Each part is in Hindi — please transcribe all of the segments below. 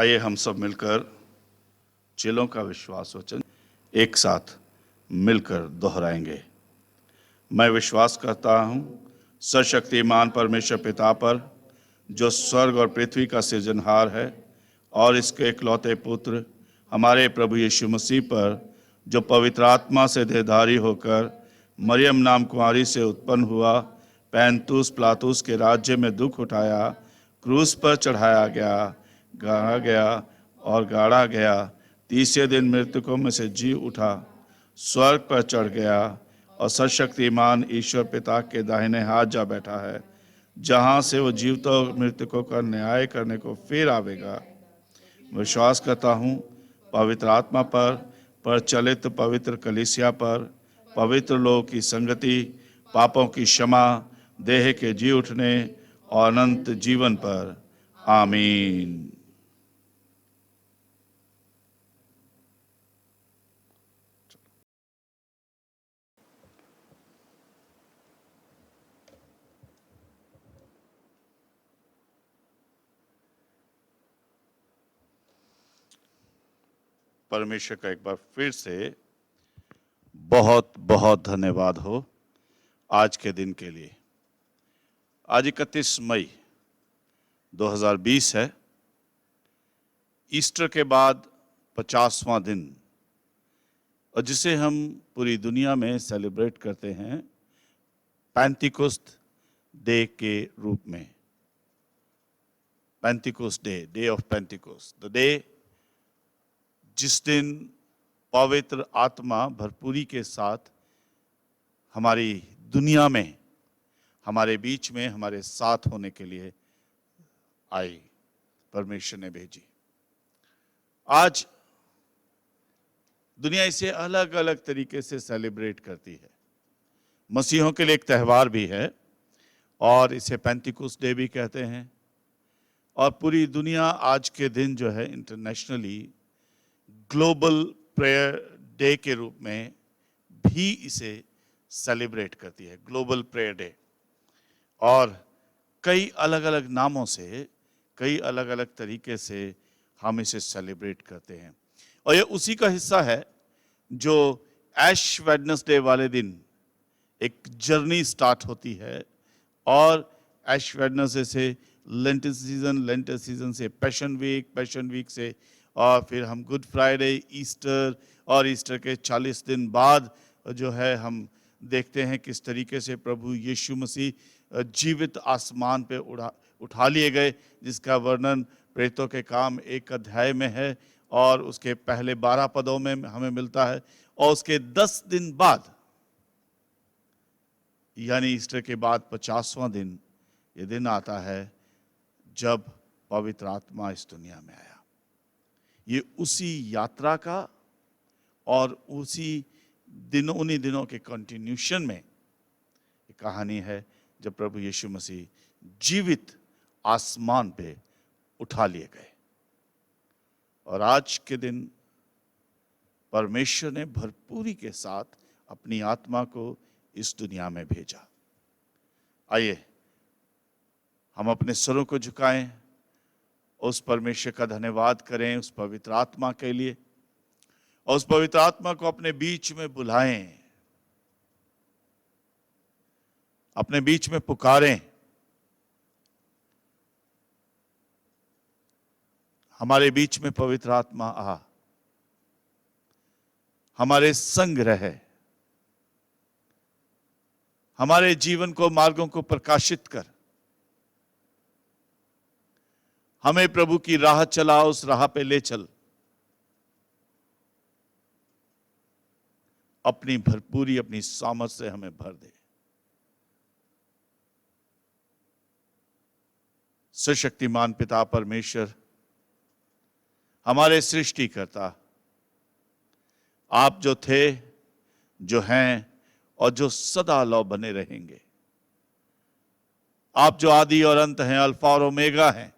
आइए हम सब मिलकर चेलों का विश्वास वचन एक साथ मिलकर दोहराएंगे। मैं विश्वास करता हूँ सर्वशक्तिमान परमेश्वर पिता पर, जो स्वर्ग और पृथ्वी का सृजनहार है, और इसके इकलौते पुत्र हमारे प्रभु यीशु मसीह पर, जो पवित्र आत्मा से देहधारी होकर मरियम नाम कुंवारी से उत्पन्न हुआ, पैंतुस पिलातुस के राज्य में दुख उठाया, क्रूस पर चढ़ाया गया, गाड़ा गया और गाड़ा गया, तीसरे दिन मृतकों में से जी उठा, स्वर्ग पर चढ़ गया और सर्वशक्तिमान ईश्वर पिता के दाहिने हाथ जा बैठा है, जहाँ से वो जीवितों और मृतकों का न्याय करने को फिर आवेगा। विश्वास करता हूँ पवित्र आत्मा पर, प्रचलित पवित्र कलीसिया पर, पवित्र लोगों की संगति, पापों की क्षमा, देह के जी उठने और अनंत जीवन पर। आमीन। परमेश्वर का एक बार फिर से बहुत बहुत धन्यवाद हो आज के दिन के लिए। आज 31 मई 2020 है, ईस्टर के बाद 50वां दिन, और जिसे हम पूरी दुनिया में सेलिब्रेट करते हैं पेंटिकोस्ट डे के रूप में। Pentecost day, day of Pentecost, the day जिस दिन पवित्र आत्मा भरपूरी के साथ हमारी दुनिया में, हमारे बीच में, हमारे साथ होने के लिए आई, परमेश्वर ने भेजी। आज दुनिया इसे अलग अलग तरीके से सेलिब्रेट करती है। मसीहों के लिए एक त्यौहार भी है और इसे पेंटिकोस्ट डे भी कहते हैं, और पूरी दुनिया आज के दिन जो है इंटरनेशनली ग्लोबल प्रेयर डे के रूप में भी इसे सेलिब्रेट करती है, ग्लोबल प्रेयर डे। और कई अलग अलग नामों से, कई अलग अलग तरीके से हम इसे सेलिब्रेट करते हैं। और ये उसी का हिस्सा है जो ऐश वेडनेसडे वाले दिन एक जर्नी स्टार्ट होती है, और ऐश वेडनेसडे से लेंट सीजन से पैशन वीक से, और फिर हम गुड फ्राइडे, ईस्टर, और ईस्टर के 40 दिन बाद जो है हम देखते हैं किस तरीके से प्रभु यीशु मसीह जीवित आसमान पे उठा लिए गए, जिसका वर्णन प्रेरितों के काम 1 अध्याय में है और उसके पहले 12 पदों में हमें मिलता है। और उसके 10 दिन बाद, यानी ईस्टर के बाद 50वां दिन, ये दिन आता है जब पवित्र आत्मा इस दुनिया में आया। ये उसी यात्रा का और उसी दिनों, उन्हीं दिनों के कंटिन्यूशन में एक कहानी है जब प्रभु यीशु मसीह जीवित आसमान पे उठा लिए गए। और आज के दिन परमेश्वर ने भरपूरी के साथ अपनी आत्मा को इस दुनिया में भेजा। आइए हम अपने स्वरों को झुकाएं, उस परमेश्वर का धन्यवाद करें उस पवित्र आत्मा के लिए, और उस पवित्र आत्मा को अपने बीच में बुलाएं, अपने बीच में पुकारें। हमारे बीच में पवित्र आत्मा आ, हमारे संग रहे, हमारे जीवन को, मार्गों को प्रकाशित कर, हमें प्रभु की राह चला, उस राह पे ले चल, अपनी भरपूरी, अपनी सामर्थ से हमें भर दे। सर्वशक्तिमान पिता परमेश्वर, हमारे सृष्टिकर्ता, आप जो थे, जो हैं और जो सदा लौ बने रहेंगे, आप जो आदि और अंत हैं, अल्फा और ओमेगा हैं,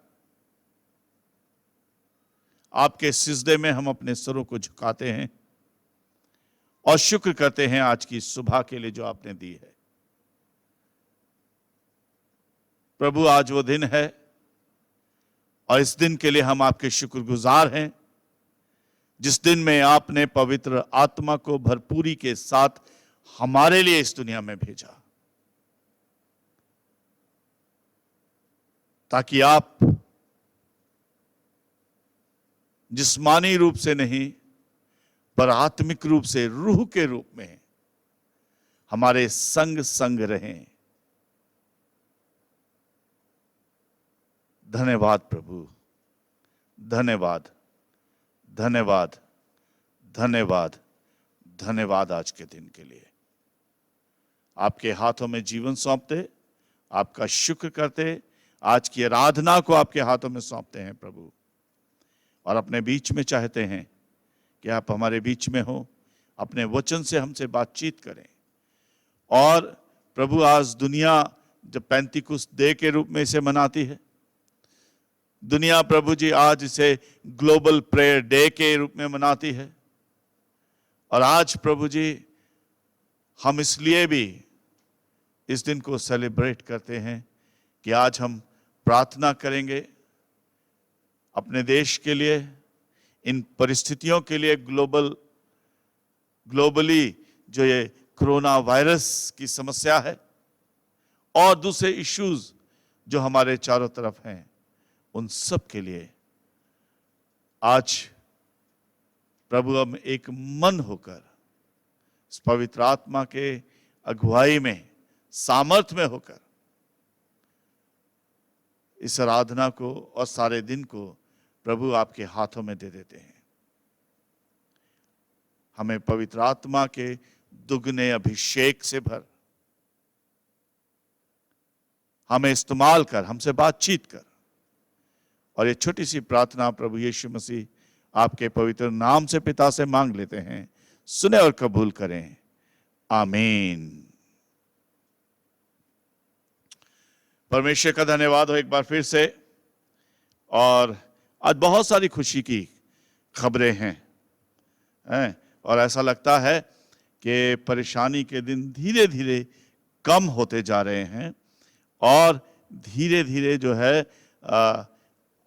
आपके सिजदे में हम अपने सरों को झुकाते हैं और शुक्र करते हैं आज की सुबह के लिए जो आपने दी है। प्रभु आज वो दिन है और इस दिन के लिए हम आपके शुक्रगुजार हैं, जिस दिन में आपने पवित्र आत्मा को भरपूरी के साथ हमारे लिए इस दुनिया में भेजा, ताकि आप जिस्मानी रूप से नहीं पर आत्मिक रूप से, रूह के रूप में हमारे संग संग रहें। धन्यवाद प्रभु, धन्यवाद, धन्यवाद, धन्यवाद, धन्यवाद आज के दिन के लिए। आपके हाथों में जीवन सौंपते, आपका शुक्र करते, आज की आराधना को आपके हाथों में सौंपते हैं प्रभु, और अपने बीच में चाहते हैं कि आप हमारे बीच में हो, अपने वचन से हमसे बातचीत करें। और प्रभु आज दुनिया जब पेंतिकुस्त डे के रूप में इसे मनाती है, दुनिया प्रभु जी आज इसे ग्लोबल प्रेयर डे के रूप में मनाती है, और आज प्रभु जी हम इसलिए भी इस दिन को सेलिब्रेट करते हैं कि आज हम प्रार्थना करेंगे अपने देश के लिए, इन परिस्थितियों के लिए, ग्लोबली जो ये कोरोना वायरस की समस्या है और दूसरे इश्यूज जो हमारे चारों तरफ हैं, उन सब के लिए आज प्रभु हम एक मन होकर इस पवित्र आत्मा के अगुवाई में, सामर्थ में होकर इस आराधना को और सारे दिन को प्रभु आपके हाथों में दे देते हैं। हमें पवित्र आत्मा के दुगने अभिषेक से भर, हमें इस्तेमाल कर, हमसे बातचीत कर, और ये छोटी सी प्रार्थना प्रभु यीशु मसीह आपके पवित्र नाम से पिता से मांग लेते हैं। सुने और कबूल करें, आमीन। परमेश्वर का धन्यवाद हो एक बार फिर से। और आज बहुत सारी खुशी की खबरें हैं, और ऐसा लगता है कि परेशानी के दिन धीरे धीरे कम होते जा रहे हैं, और धीरे धीरे जो है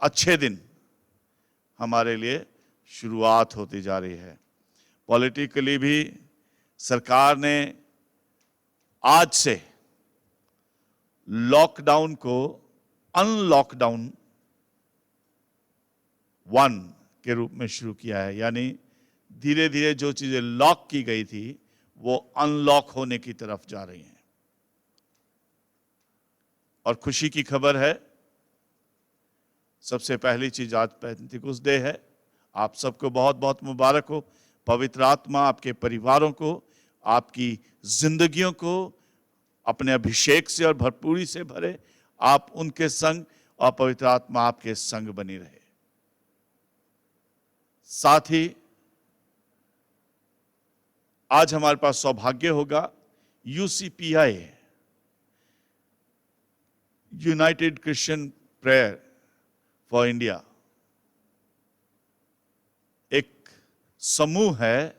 अच्छे दिन हमारे लिए शुरुआत होती जा रही है। पॉलिटिकली भी सरकार ने आज से लॉकडाउन को अनलॉकडाउन 1 के रूप में शुरू किया है, यानी धीरे धीरे जो चीजें लॉक की गई थी वो अनलॉक होने की तरफ जा रही हैं। और खुशी की खबर है, सबसे पहली चीज आज पेंतिकुस्त डे है। आप सबको बहुत बहुत मुबारक हो। पवित्र आत्मा आपके परिवारों को, आपकी जिंदगियों को अपने अभिषेक से और भरपूरी से भरे। आप उनके संग और पवित्र आत्मा आपके संग बनी रहे। साथ ही आज हमारे पास सौभाग्य होगा, UCPI United Christian prayer for India एक समूह है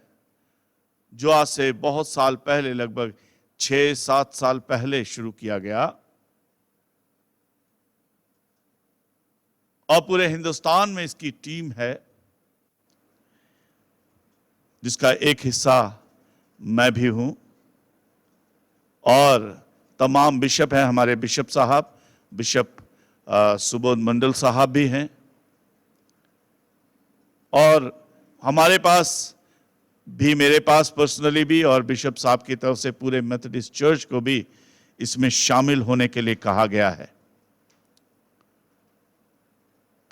जो आज से बहुत साल पहले, लगभग 6-7 साल पहले शुरू किया गया, और पूरे हिंदुस्तान में इसकी टीम है, जिसका एक हिस्सा मैं भी हूं, और तमाम बिशप हैं। हमारे बिशप साहब, बिशप सुबोध मंडल साहब भी हैं, और हमारे पास भी, मेरे पास पर्सनली भी, और बिशप साहब की तरफ से पूरे मेथोडिस्ट चर्च को भी इसमें शामिल होने के लिए कहा गया है।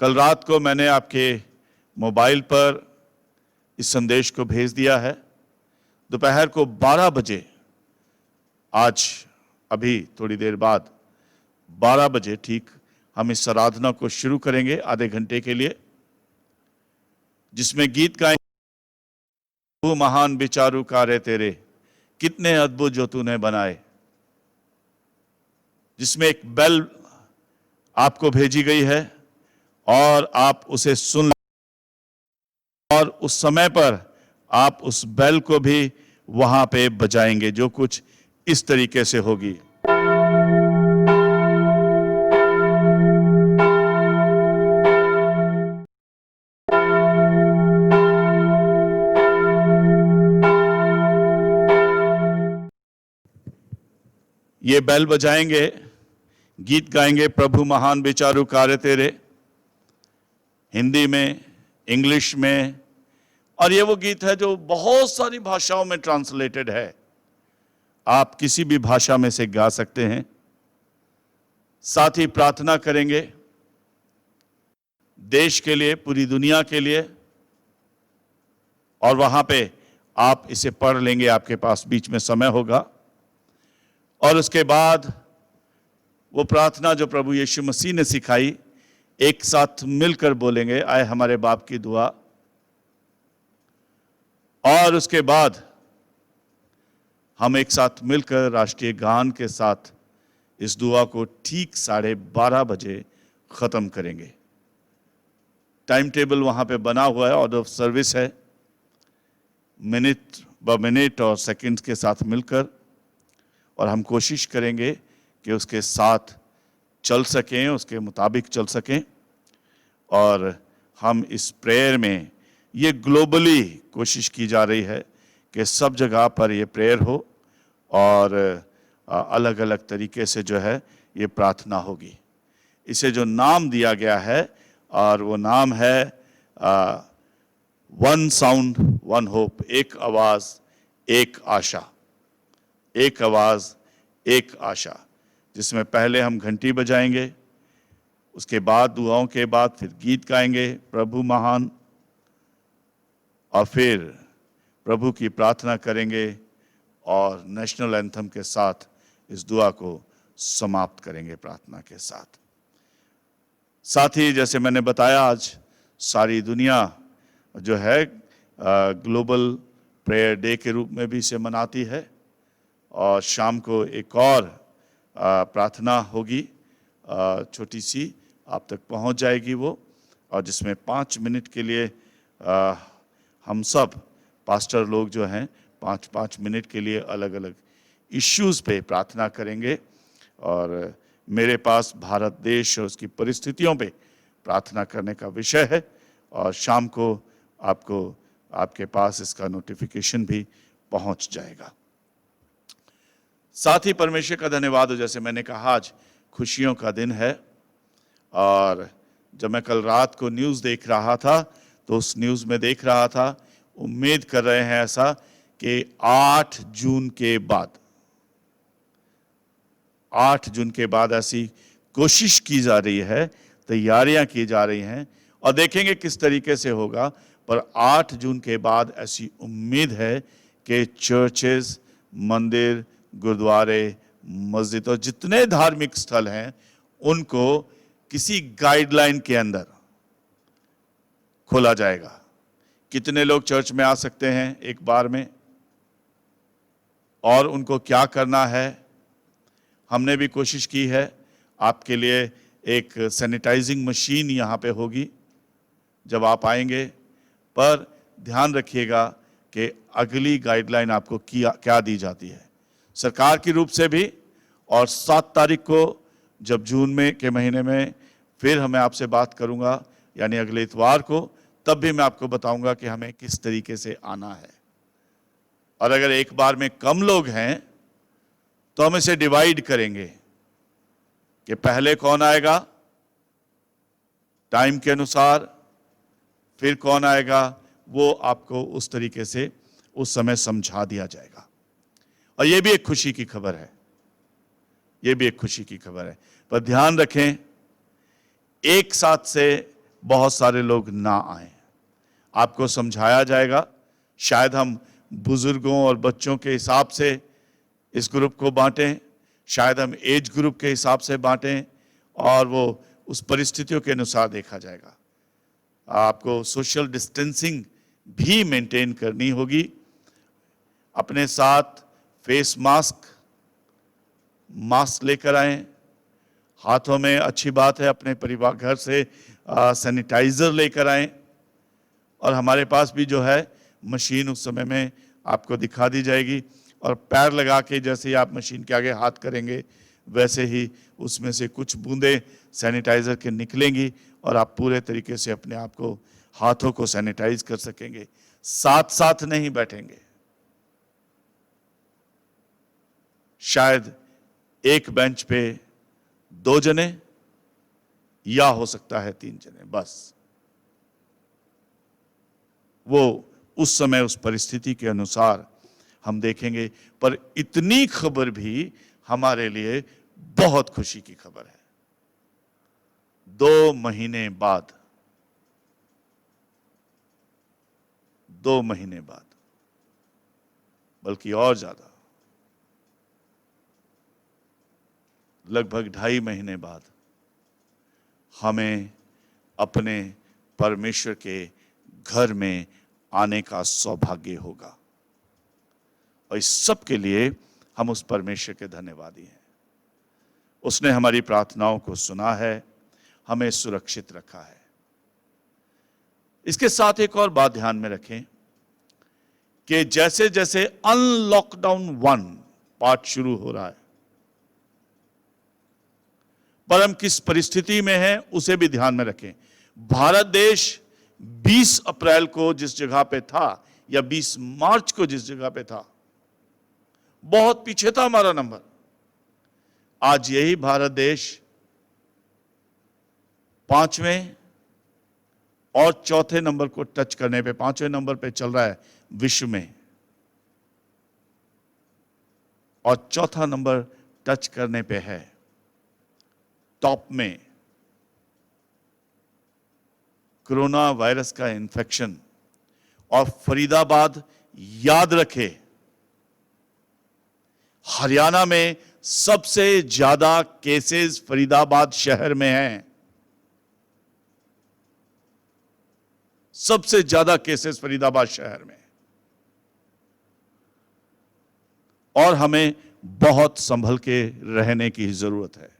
कल रात को मैंने आपके मोबाइल पर इस संदेश को भेज दिया है। दोपहर को 12 बजे, आज अभी थोड़ी देर बाद 12 बजे ठीक, हम इस आराधना को शुरू करेंगे आधे घंटे के लिए, जिसमें गीत गाएंगे, वो महान विचारू कार्य तेरे, कितने अद्भुत जो तूने बनाए, जिसमें एक बेल आपको भेजी गई है और आप उसे सुन, और उस समय पर आप उस बेल को भी वहां पे बजाएंगे, जो कुछ इस तरीके से होगी। ये बेल बजाएंगे, गीत गाएंगे, प्रभु महान विचारु कार्य तेरे, हिंदी में, इंग्लिश में, और ये वो गीत है जो बहुत सारी भाषाओं में ट्रांसलेटेड है। आप किसी भी भाषा में से गा सकते हैं। साथ ही प्रार्थना करेंगे देश के लिए, पूरी दुनिया के लिए, और वहां पे आप इसे पढ़ लेंगे, आपके पास बीच में समय होगा। और उसके बाद वो प्रार्थना जो प्रभु यीशु मसीह ने सिखाई, एक साथ मिलकर बोलेंगे, आए हमारे बाप की दुआ। और उसके बाद हम एक साथ मिलकर राष्ट्रीय गान के साथ इस दुआ को ठीक 12:30 बजे खत्म करेंगे। टाइम टेबल वहां पे बना हुआ है, ऑर्डर ऑफ सर्विस है, मिनट ब मिनट और सेकंड्स के साथ मिलकर, और हम कोशिश करेंगे कि उसके साथ चल सकें, उसके मुताबिक चल सकें। और हम इस प्रेयर में, ये ग्लोबली कोशिश की जा रही है कि सब जगह पर ये प्रेयर हो, और अलग अलग तरीके से जो है ये प्रार्थना होगी। इसे जो नाम दिया गया है, और वो नाम है वन साउंड वन होप, एक आवाज एक आशा, एक आवाज एक आशा, जिसमें पहले हम घंटी बजाएंगे, उसके बाद दुआओं के बाद फिर गीत गाएंगे प्रभु महान, और फिर प्रभु की प्रार्थना करेंगे, और नेशनल एंथम के साथ इस दुआ को समाप्त करेंगे प्रार्थना के साथ। साथ ही जैसे मैंने बताया, आज सारी दुनिया जो है ग्लोबल प्रेयर डे के रूप में भी इसे मनाती है, और शाम को एक और प्रार्थना होगी, छोटी सी, आप तक पहुंच जाएगी वो, और जिसमें 5 मिनट के लिए हम सब पास्टर लोग जो हैं 5-5 मिनट के लिए अलग अलग इश्यूज़ पे प्रार्थना करेंगे। और मेरे पास भारत देश और उसकी परिस्थितियों पे प्रार्थना करने का विषय है, और शाम को आपके पास इसका नोटिफिकेशन भी पहुंच जाएगा। साथ ही परमेश्वर का धन्यवाद हो, जैसे मैंने कहा आज खुशियों का दिन है, और जब मैं कल रात को न्यूज़ देख रहा था तो उस न्यूज़ में देख रहा था, उम्मीद कर रहे हैं ऐसा कि 8 जून के बाद ऐसी कोशिश की जा रही है, तैयारियां की जा रही हैं, और देखेंगे किस तरीके से होगा। पर 8 जून के बाद ऐसी उम्मीद है कि चर्चेस, मंदिर, गुरुद्वारे, मस्जिद और जितने धार्मिक स्थल हैं उनको किसी गाइडलाइन के अंदर खोला जाएगा। कितने लोग चर्च में आ सकते हैं एक बार में, और उनको क्या करना है। हमने भी कोशिश की है, आपके लिए एक सैनिटाइजिंग मशीन यहाँ पे होगी जब आप आएंगे, पर ध्यान रखिएगा कि अगली गाइडलाइन आपको क्या दी जाती है सरकार की रूप से भी। और 7 तारीख को जब जून में के महीने में फिर मैं आपसे बात करूंगा, यानी अगले इतवार को, तब भी मैं आपको बताऊंगा कि हमें किस तरीके से आना है। और अगर एक बार में कम लोग हैं तो हम इसे डिवाइड करेंगे कि पहले कौन आएगा टाइम के अनुसार, फिर कौन आएगा, वो आपको उस तरीके से उस समय समझा दिया जाएगा। और ये भी एक खुशी की खबर है, ये भी एक खुशी की खबर है। पर ध्यान रखें, एक साथ से बहुत सारे लोग ना आए, आपको समझाया जाएगा। शायद हम बुजुर्गों और बच्चों के हिसाब से इस ग्रुप को बांटें, शायद हम एज ग्रुप के हिसाब से बांटें, और वो उस परिस्थितियों के अनुसार देखा जाएगा। आपको सोशल डिस्टेंसिंग भी मेंटेन करनी होगी। अपने साथ फेस मास्क लेकर आएं, हाथों में, अच्छी बात है, अपने परिवार घर से सैनिटाइजर लेकर आएं। और हमारे पास भी जो है मशीन उस समय में आपको दिखा दी जाएगी, और पैर लगा के जैसे ही आप मशीन के आगे हाथ करेंगे वैसे ही उसमें से कुछ बूंदें सैनिटाइजर के निकलेंगी, और आप पूरे तरीके से अपने आप को, हाथों को सैनिटाइज कर सकेंगे। साथ साथ नहीं बैठेंगे, शायद एक बेंच पे 2 जने या हो सकता है 3 जने, बस। वो उस समय उस परिस्थिति के अनुसार हम देखेंगे, पर इतनी खबर भी हमारे लिए बहुत खुशी की खबर है। 2 महीने बाद, 2 महीने बाद, बल्कि और ज्यादा, लगभग 2.5 महीने बाद हमें अपने परमेश्वर के घर में आने का सौभाग्य होगा। और इस सब के लिए हम उस परमेश्वर के धन्यवादी हैं। उसने हमारी प्रार्थनाओं को सुना है, हमें सुरक्षित रखा है। इसके साथ एक और बात ध्यान में रखें कि जैसे जैसे अनलॉकडाउन 1 पार्ट शुरू हो रहा है, पर हम किस परिस्थिति में हैं उसे भी ध्यान में रखें। भारत देश 20 अप्रैल को जिस जगह पे था, या 20 मार्च को जिस जगह पे था, बहुत पीछे था हमारा नंबर। आज यही भारत देश 5वें और 4थे नंबर को टच करने पे, 5वें नंबर पे चल रहा है विश्व में, और 4था नंबर टच करने पे है टॉप में। कोरोना वायरस का इन्फेक्शन, और फरीदाबाद, याद रखे, हरियाणा में सबसे ज्यादा केसेस फरीदाबाद शहर में हैं। सबसे ज्यादा केसेस फरीदाबाद शहर में। और हमें बहुत संभल के रहने की जरूरत है।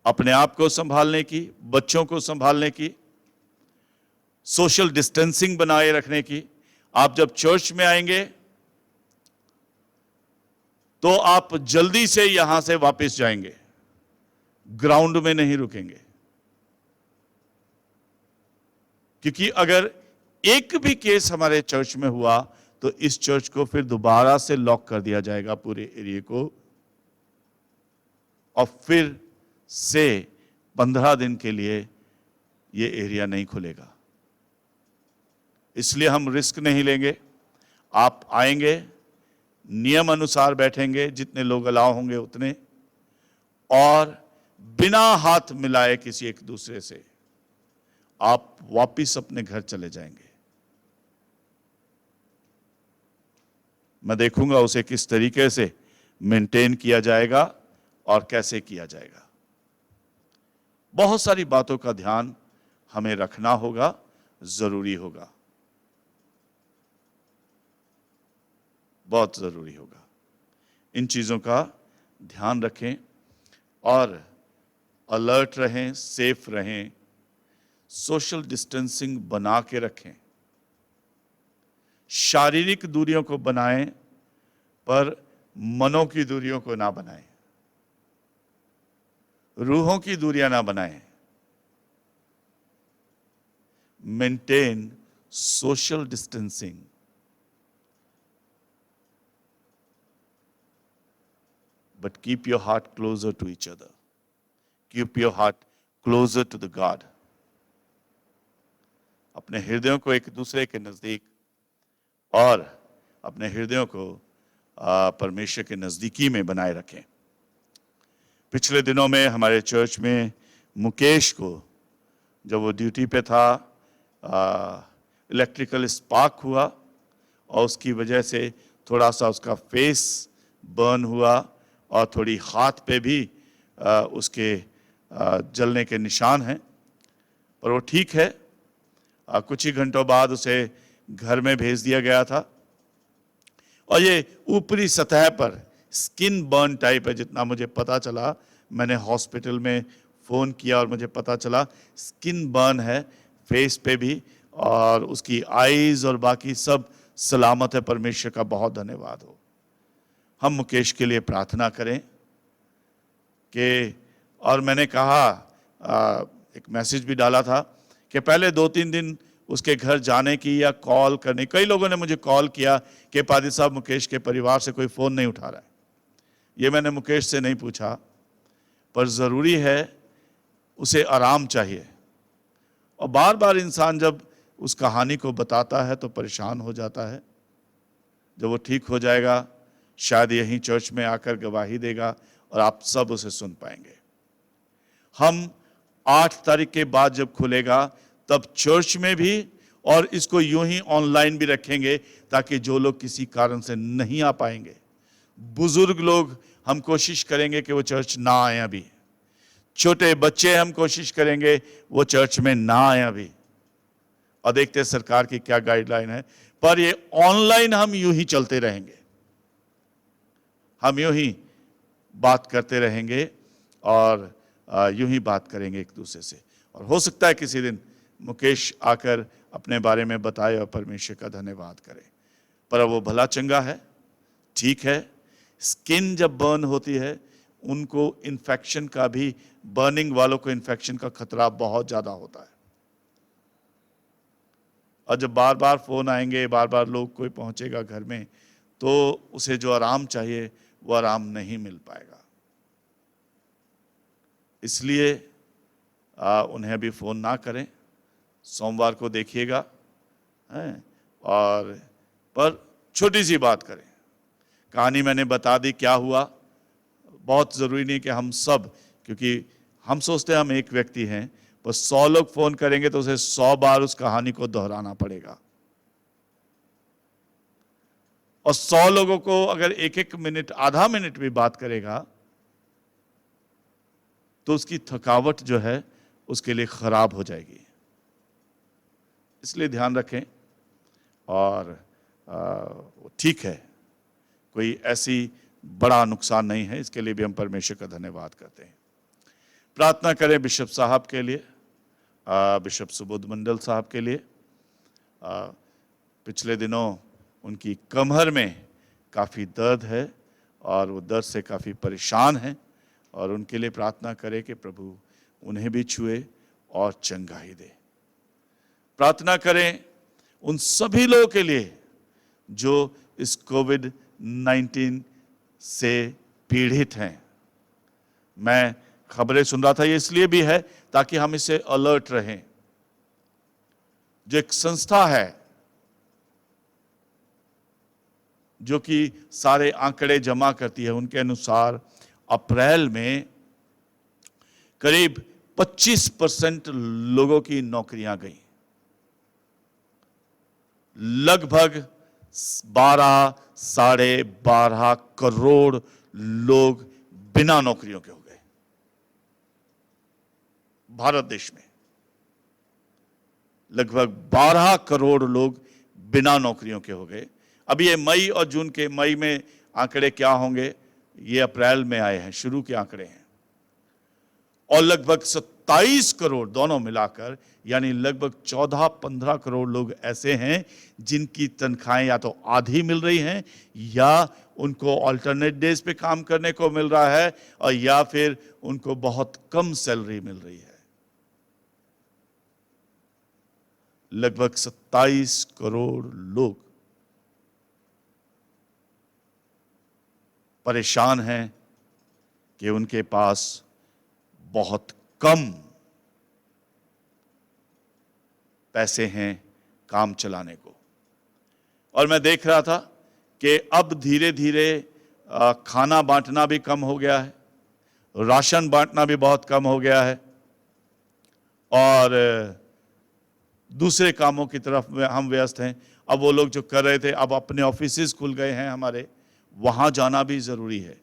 अपने आप को संभालने की, बच्चों को संभालने की, सोशल डिस्टेंसिंग बनाए रखने की। आप जब चर्च में आएंगे तो आप जल्दी से यहां से वापस जाएंगे, ग्राउंड में नहीं रुकेंगे। क्योंकि अगर एक भी केस हमारे चर्च में हुआ तो इस चर्च को फिर दोबारा से लॉक कर दिया जाएगा, पूरे एरिया को, और फिर से 15 दिन के लिए ये एरिया नहीं खुलेगा। इसलिए हम रिस्क नहीं लेंगे। आप आएंगे, नियम अनुसार बैठेंगे, जितने लोग अलाउ होंगे उतने, और बिना हाथ मिलाए किसी एक दूसरे से आप वापिस अपने घर चले जाएंगे। मैं देखूंगा उसे किस तरीके से मेंटेन किया जाएगा और कैसे किया जाएगा। बहुत सारी बातों का ध्यान हमें रखना होगा, जरूरी होगा, बहुत जरूरी होगा। इन चीजों का ध्यान रखें और अलर्ट रहें, सेफ रहें, सोशल डिस्टेंसिंग बना के रखें। शारीरिक दूरियों को बनाएं, पर मनों की दूरियों को ना बनाएं, रूहों की दूरियां ना बनाएं। Maintain social distancing. But keep your heart closer to each other. Keep your heart closer to the God. अपने हृदयों को एक दूसरे के नजदीक और अपने हृदयों को परमेश्वर के नजदीकी में बनाए रखें। पिछले दिनों में हमारे चर्च में मुकेश को, जब वो ड्यूटी पे था, इलेक्ट्रिकल स्पार्क हुआ और उसकी वजह से थोड़ा सा उसका फेस बर्न हुआ और थोड़ी हाथ पे भी उसके जलने के निशान हैं, पर वो ठीक है। कुछ ही घंटों बाद उसे घर में भेज दिया गया था। और ये ऊपरी सतह पर स्किन बर्न टाइप है, जितना मुझे पता चला। मैंने हॉस्पिटल में फ़ोन किया और मुझे पता चला स्किन बर्न है फेस पे भी, और उसकी आईज और बाकी सब सलामत है। परमेश्वर का बहुत धन्यवाद हो। हम मुकेश के लिए प्रार्थना करें कि, और मैंने कहा, एक मैसेज भी डाला था कि पहले 2-3 दिन उसके घर जाने की या कॉल करने। कई लोगों ने मुझे कॉल किया कि पादी साहब मुकेश के परिवार से कोई फ़ोन नहीं उठा रहा है। ये मैंने मुकेश से नहीं पूछा, पर ज़रूरी है, उसे आराम चाहिए। और बार बार इंसान जब उस कहानी को बताता है तो परेशान हो जाता है। जब वो ठीक हो जाएगा, शायद यहीं चर्च में आकर गवाही देगा और आप सब उसे सुन पाएंगे। हम 8 तारीख के बाद जब खुलेगा तब चर्च में भी, और इसको यूं ही ऑनलाइन भी रखेंगे ताकि जो लोग किसी कारण से नहीं आ पाएंगे, बुजुर्ग लोग, हम कोशिश करेंगे कि वो चर्च ना आए अभी। छोटे बच्चे हम कोशिश करेंगे वो चर्च में ना आए अभी, और देखते हैं सरकार की क्या गाइडलाइन है। पर ये ऑनलाइन हम यूं ही चलते रहेंगे, हम यूं ही बात करते रहेंगे और यूं ही बात करेंगे एक दूसरे से। और हो सकता है किसी दिन मुकेश आकर अपने बारे में बताए और परमेश्वर का धन्यवाद करे। पर वो भला चंगा है, ठीक है। स्किन जब बर्न होती है, उनको इन्फेक्शन का भी, बर्निंग वालों को इन्फेक्शन का खतरा बहुत ज़्यादा होता है। और जब बार बार फ़ोन आएंगे, बार बार लोग कोई पहुंचेगा घर में, तो उसे जो आराम चाहिए वो आराम नहीं मिल पाएगा। इसलिए उन्हें अभी फ़ोन ना करें, सोमवार को देखिएगा, और पर छोटी सी बात करें। कहानी मैंने बता दी क्या हुआ। बहुत ज़रूरी नहीं कि हम सब, क्योंकि हम सोचते हैं हम एक व्यक्ति हैं, पर 100 लोग फ़ोन करेंगे तो उसे 100 बार उस कहानी को दोहराना पड़ेगा। और 100 लोगों को अगर एक मिनट, आधा मिनट भी बात करेगा तो उसकी थकावट जो है उसके लिए खराब हो जाएगी। इसलिए ध्यान रखें। और ठीक है, कोई ऐसी बड़ा नुकसान नहीं है, इसके लिए भी हम परमेश्वर का धन्यवाद करते हैं। प्रार्थना करें बिशप साहब के लिए, बिशप सुबोध मंडल साहब के लिए। पिछले दिनों उनकी कमर में काफ़ी दर्द है और वो दर्द से काफ़ी परेशान हैं, और उनके लिए प्रार्थना करें कि प्रभु उन्हें भी छुए और चंगाई दे। प्रार्थना करें उन सभी लोगों के लिए जो इस कोविड-19 से पीड़ित हैं। मैं खबरें सुन रहा था, ये इसलिए भी है ताकि हम इससे अलर्ट रहें। जो एक संस्था है जो कि सारे आंकड़े जमा करती है, उनके अनुसार अप्रैल में करीब 25% लोगों की नौकरियां गई। लगभग 12 साढ़े 12 करोड़ लोग बिना नौकरियों के हो गए भारत देश में। लगभग 12 करोड़ लोग बिना नौकरियों के हो गए। अब ये मई और जून के, मई में आंकड़े क्या होंगे ये अप्रैल में आए हैं, शुरू के आंकड़े हैं। और लगभग 27 करोड़ दोनों मिलाकर, यानी लगभग 14-15 करोड़ लोग ऐसे हैं जिनकी तनख्वाहें या तो आधी मिल रही हैं, या उनको अल्टरनेट डेज पे काम करने को मिल रहा है, और या फिर उनको बहुत कम सैलरी मिल रही है। लगभग 27 करोड़ लोग परेशान हैं कि उनके पास बहुत कम पैसे हैं काम चलाने को। और मैं देख रहा था कि अब धीरे धीरे खाना बांटना भी कम हो गया है, राशन बांटना भी बहुत कम हो गया है, और दूसरे कामों की तरफ हम व्यस्त हैं। अब वो लोग जो कर रहे थे, अब अपने ऑफिसेज खुल गए हैं हमारे, वहां जाना भी जरूरी है।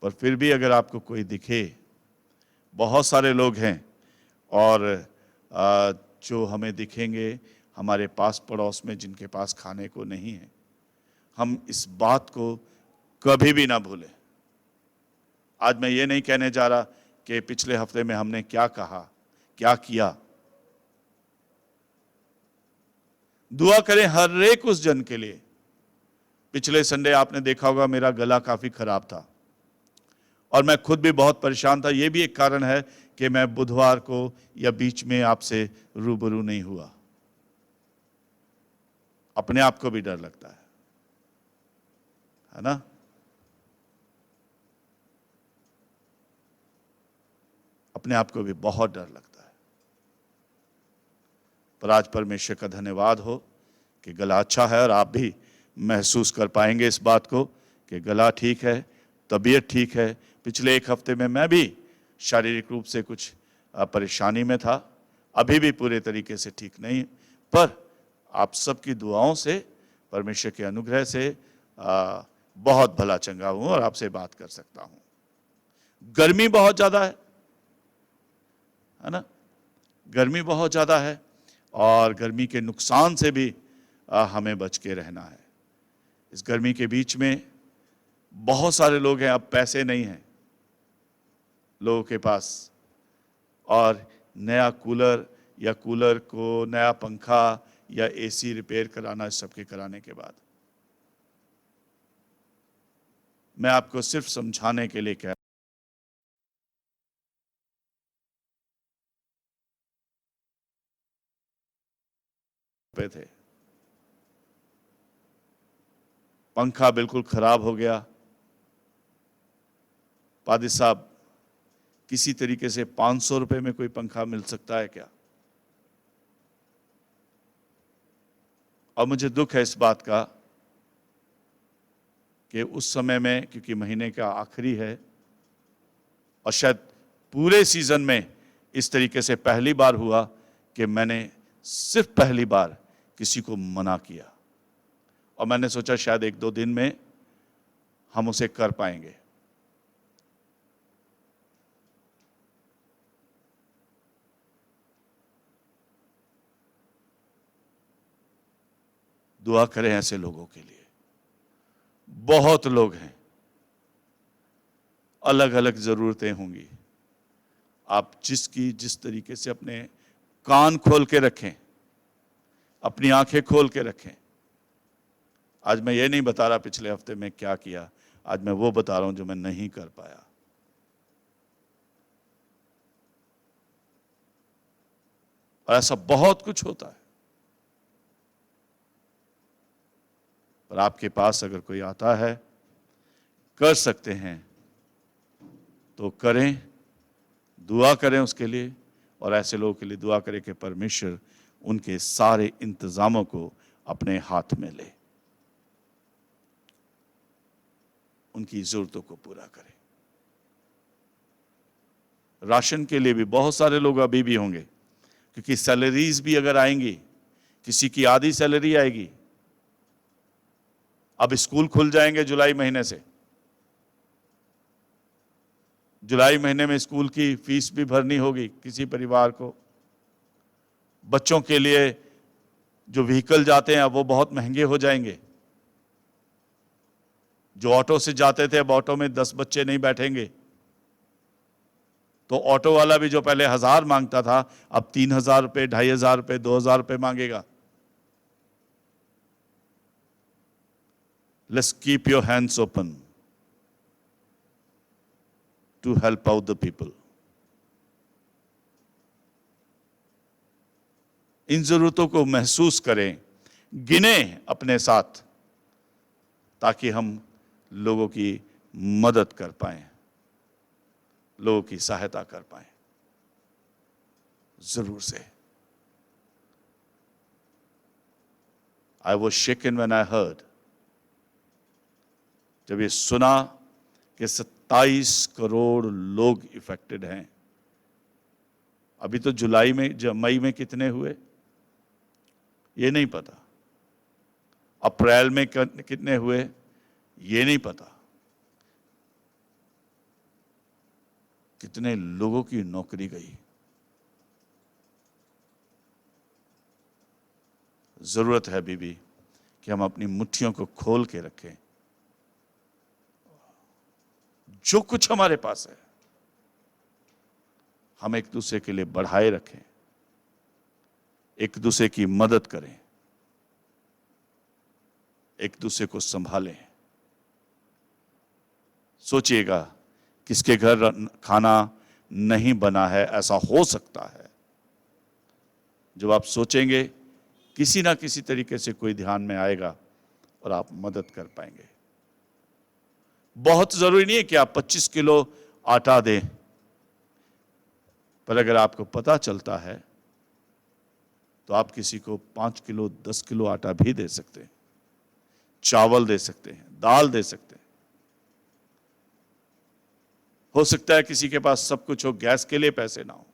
पर फिर भी अगर आपको कोई दिखे, बहुत सारे लोग हैं, और जो हमें दिखेंगे हमारे पास पड़ोस में जिनके पास खाने को नहीं है, हम इस बात को कभी भी ना भूलें। आज मैं ये नहीं कहने जा रहा कि पिछले हफ्ते में हमने क्या कहा, क्या किया। दुआ करें हर एक उस जन के लिए। पिछले संडे आपने देखा होगा मेरा गला काफी खराब था और मैं खुद भी बहुत परेशान था। ये भी एक कारण है कि मैं बुधवार को या बीच में आपसे रूबरू नहीं हुआ। अपने आप को भी डर लगता है ना? अपने आप को भी बहुत डर लगता है। पर आज परमेश्वर का धन्यवाद हो कि गला अच्छा है और आप भी महसूस कर पाएंगे इस बात को कि गला ठीक है, तबीयत ठीक है। पिछले एक हफ्ते में मैं भी शारीरिक रूप से कुछ परेशानी में था, अभी भी पूरे तरीके से ठीक नहीं, पर आप सबकी दुआओं से, परमेश्वर के अनुग्रह से बहुत भला चंगा हूं और आपसे बात कर सकता हूं। गर्मी बहुत ज़्यादा है ना? गर्मी बहुत ज़्यादा है और गर्मी के नुकसान से भी हमें बच के रहना है। इस गर्मी के बीच में बहुत सारे लोग हैं, अब पैसे नहीं हैं लोगों के पास, और नया कूलर या कूलर को नया पंखा या एसी रिपेयर कराना, इस सबके कराने के बाद मैं आपको सिर्फ समझाने के लिए कह पे थे। पंखा बिल्कुल खराब हो गया। पादी साहब, किसी तरीके से 500 रुपए में कोई पंखा मिल सकता है क्या? और मुझे दुख है इस बात का कि उस समय में, क्योंकि महीने का आखिरी है और शायद पूरे सीजन में इस तरीके से पहली बार हुआ कि मैंने सिर्फ पहली बार किसी को मना किया, और मैंने सोचा शायद 1-2 दिन में हम उसे कर पाएंगे। दुआ करें ऐसे लोगों के लिए। बहुत लोग हैं, अलग अलग जरूरतें होंगी। आप जिस तरीके से अपने कान खोल के रखें, अपनी आंखें खोल के रखें। आज मैं ये नहीं बता रहा पिछले हफ्ते में क्या किया, आज मैं वो बता रहा हूं जो मैं नहीं कर पाया। और ऐसा बहुत कुछ होता है, पर आपके पास अगर कोई आता है, कर सकते हैं तो करें, दुआ करें उसके लिए, और ऐसे लोगों के लिए दुआ करें कि परमेश्वर उनके सारे इंतजामों को अपने हाथ में ले, उनकी जरूरतों को पूरा करे। राशन के लिए भी बहुत सारे लोग अभी भी होंगे, क्योंकि सैलरीज भी अगर आएंगी, किसी की आधी सैलरी आएगी। अब स्कूल खुल जाएंगे जुलाई महीने से, जुलाई महीने में स्कूल की फीस भी भरनी होगी किसी परिवार को। बच्चों के लिए जो व्हीकल जाते हैं अब वो बहुत महंगे हो जाएंगे। जो ऑटो से जाते थे, अब ऑटो में 10 बच्चे नहीं बैठेंगे, तो ऑटो वाला भी जो पहले 1000 मांगता था, अब 3000 रुपए, 2500 रुपए, 2000 रुपए मांगेगा। Let's keep your hands open to help out the people. इन जरूरतों को महसूस करें, गिने अपने साथ, ताकि हम लोगों की मदद कर पाएं, लोगों की सहायता कर पाएं। जरूर से। I was shaken when I heard, जब ये सुना कि 27 करोड़ लोग इफेक्टेड हैं। अभी तो जुलाई में, मई में कितने हुए ये नहीं पता, अप्रैल में कितने हुए ये नहीं पता, कितने लोगों की नौकरी गई। जरूरत है बीबी कि हम अपनी मुट्ठियों को खोल के रखें। जो कुछ हमारे पास है हम एक दूसरे के लिए बढ़ाए रखें, एक दूसरे की मदद करें, एक दूसरे को संभालें। सोचिएगा, किसके घर खाना नहीं बना है, ऐसा हो सकता है। जब आप सोचेंगे, किसी ना किसी तरीके से कोई ध्यान में आएगा और आप मदद कर पाएंगे। बहुत जरूरी नहीं है कि आप 25 किलो आटा दें, पर अगर आपको पता चलता है तो आप किसी को 5 किलो 10 किलो आटा भी दे सकते हैं, चावल दे सकते हैं, दाल दे सकते हैं। हो सकता है किसी के पास सब कुछ हो, गैस के लिए पैसे ना हो,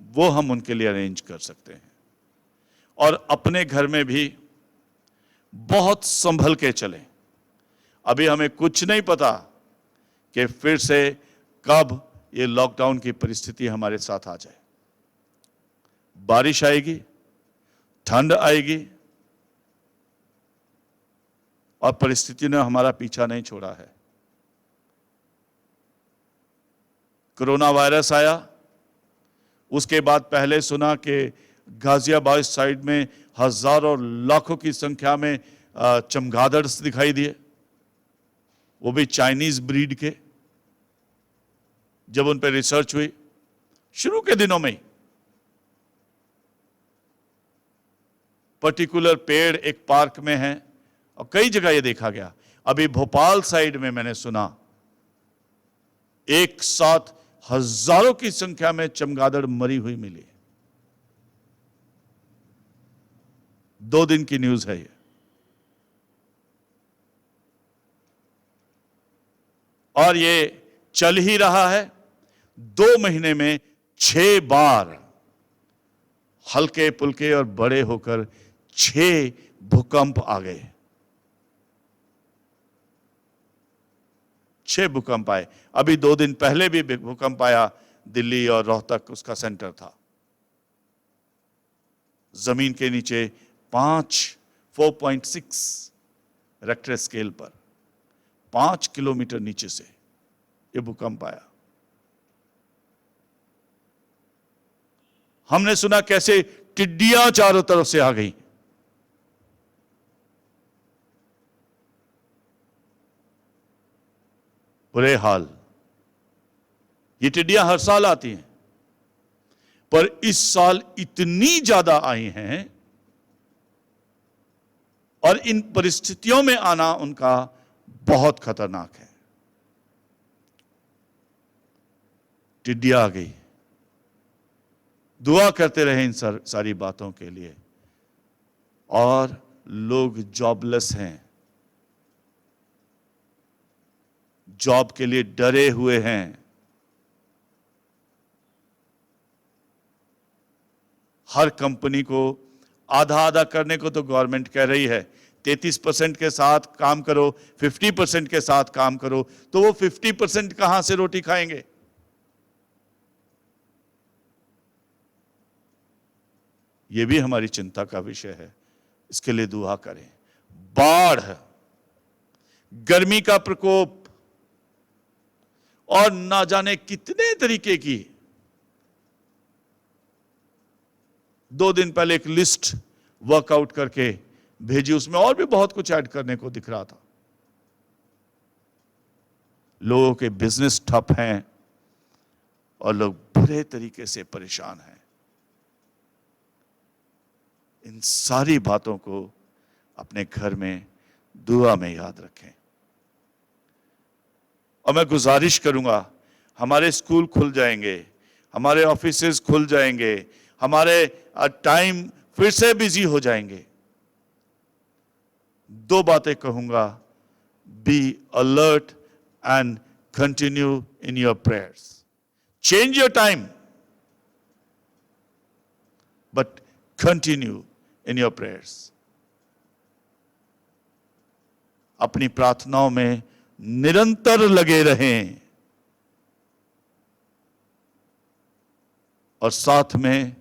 वो हम उनके लिए अरेंज कर सकते हैं। और अपने घर में भी बहुत संभल के चलें। अभी हमें कुछ नहीं पता कि फिर से कब ये लॉकडाउन की परिस्थिति हमारे साथ आ जाए। बारिश आएगी, ठंड आएगी, और परिस्थिति ने हमारा पीछा नहीं छोड़ा है। कोरोना वायरस आया, उसके बाद पहले सुना कि गाजियाबाद साइड में हजारों लाखों की संख्या में चमगादड़ दिखाई दिए, वो भी चाइनीज ब्रीड के। जब उन पर रिसर्च हुई शुरू के दिनों में, पर्टिकुलर पेड़ एक पार्क में है और कई जगह ये देखा गया। अभी भोपाल साइड में मैंने सुना एक साथ हजारों की संख्या में चमगादड़ मरी हुई मिली। 2 दिन की न्यूज है ये। और ये चल ही रहा है। 2 महीने में 6 बार हल्के पुल्के और बड़े होकर 6 भूकंप आ गए। 6 भूकंप आए। अभी 2 दिन पहले भी भूकंप आया, दिल्ली और रोहतक उसका सेंटर था। जमीन के नीचे 4.6 रेक्टर स्केल पर 5 किलोमीटर नीचे से यह भूकंप आया। हमने सुना कैसे टिड्डियां चारों तरफ से आ गई। बुरे हाल। ये टिड्डियां हर साल आती हैं, पर इस साल इतनी ज्यादा आई हैं, और इन परिस्थितियों में आना उनका बहुत खतरनाक है। टिड्डियां आ गई। दुआ करते रहे इन सारी बातों के लिए। और लोग जॉबलेस हैं, जॉब के लिए डरे हुए हैं। हर कंपनी को आधा आधा करने को तो गवर्नमेंट कह रही है। 33% के साथ काम करो, 50% के साथ काम करो, तो वो 50% कहां से रोटी खाएंगे? ये भी हमारी चिंता का विषय है। इसके लिए दुआ करें। बाढ़, गर्मी का प्रकोप और ना जाने कितने तरीके की। 2 दिन पहले एक लिस्ट वर्कआउट करके भेजी, उसमें और भी बहुत कुछ ऐड करने को दिख रहा था। लोगों के बिजनेस ठप हैं और लोग बुरे तरीके से परेशान हैं। इन सारी बातों को अपने घर में दुआ में याद रखें। और मैं गुजारिश करूंगा, हमारे स्कूल खुल जाएंगे, हमारे ऑफिसेज खुल जाएंगे, हमारे टाइम फिर से बिजी हो जाएंगे। 2 बातें कहूंगा। Be alert and continue in your prayers. Change your time, but continue in your prayers. अपनी प्रार्थनाओं में निरंतर लगे रहें, और साथ में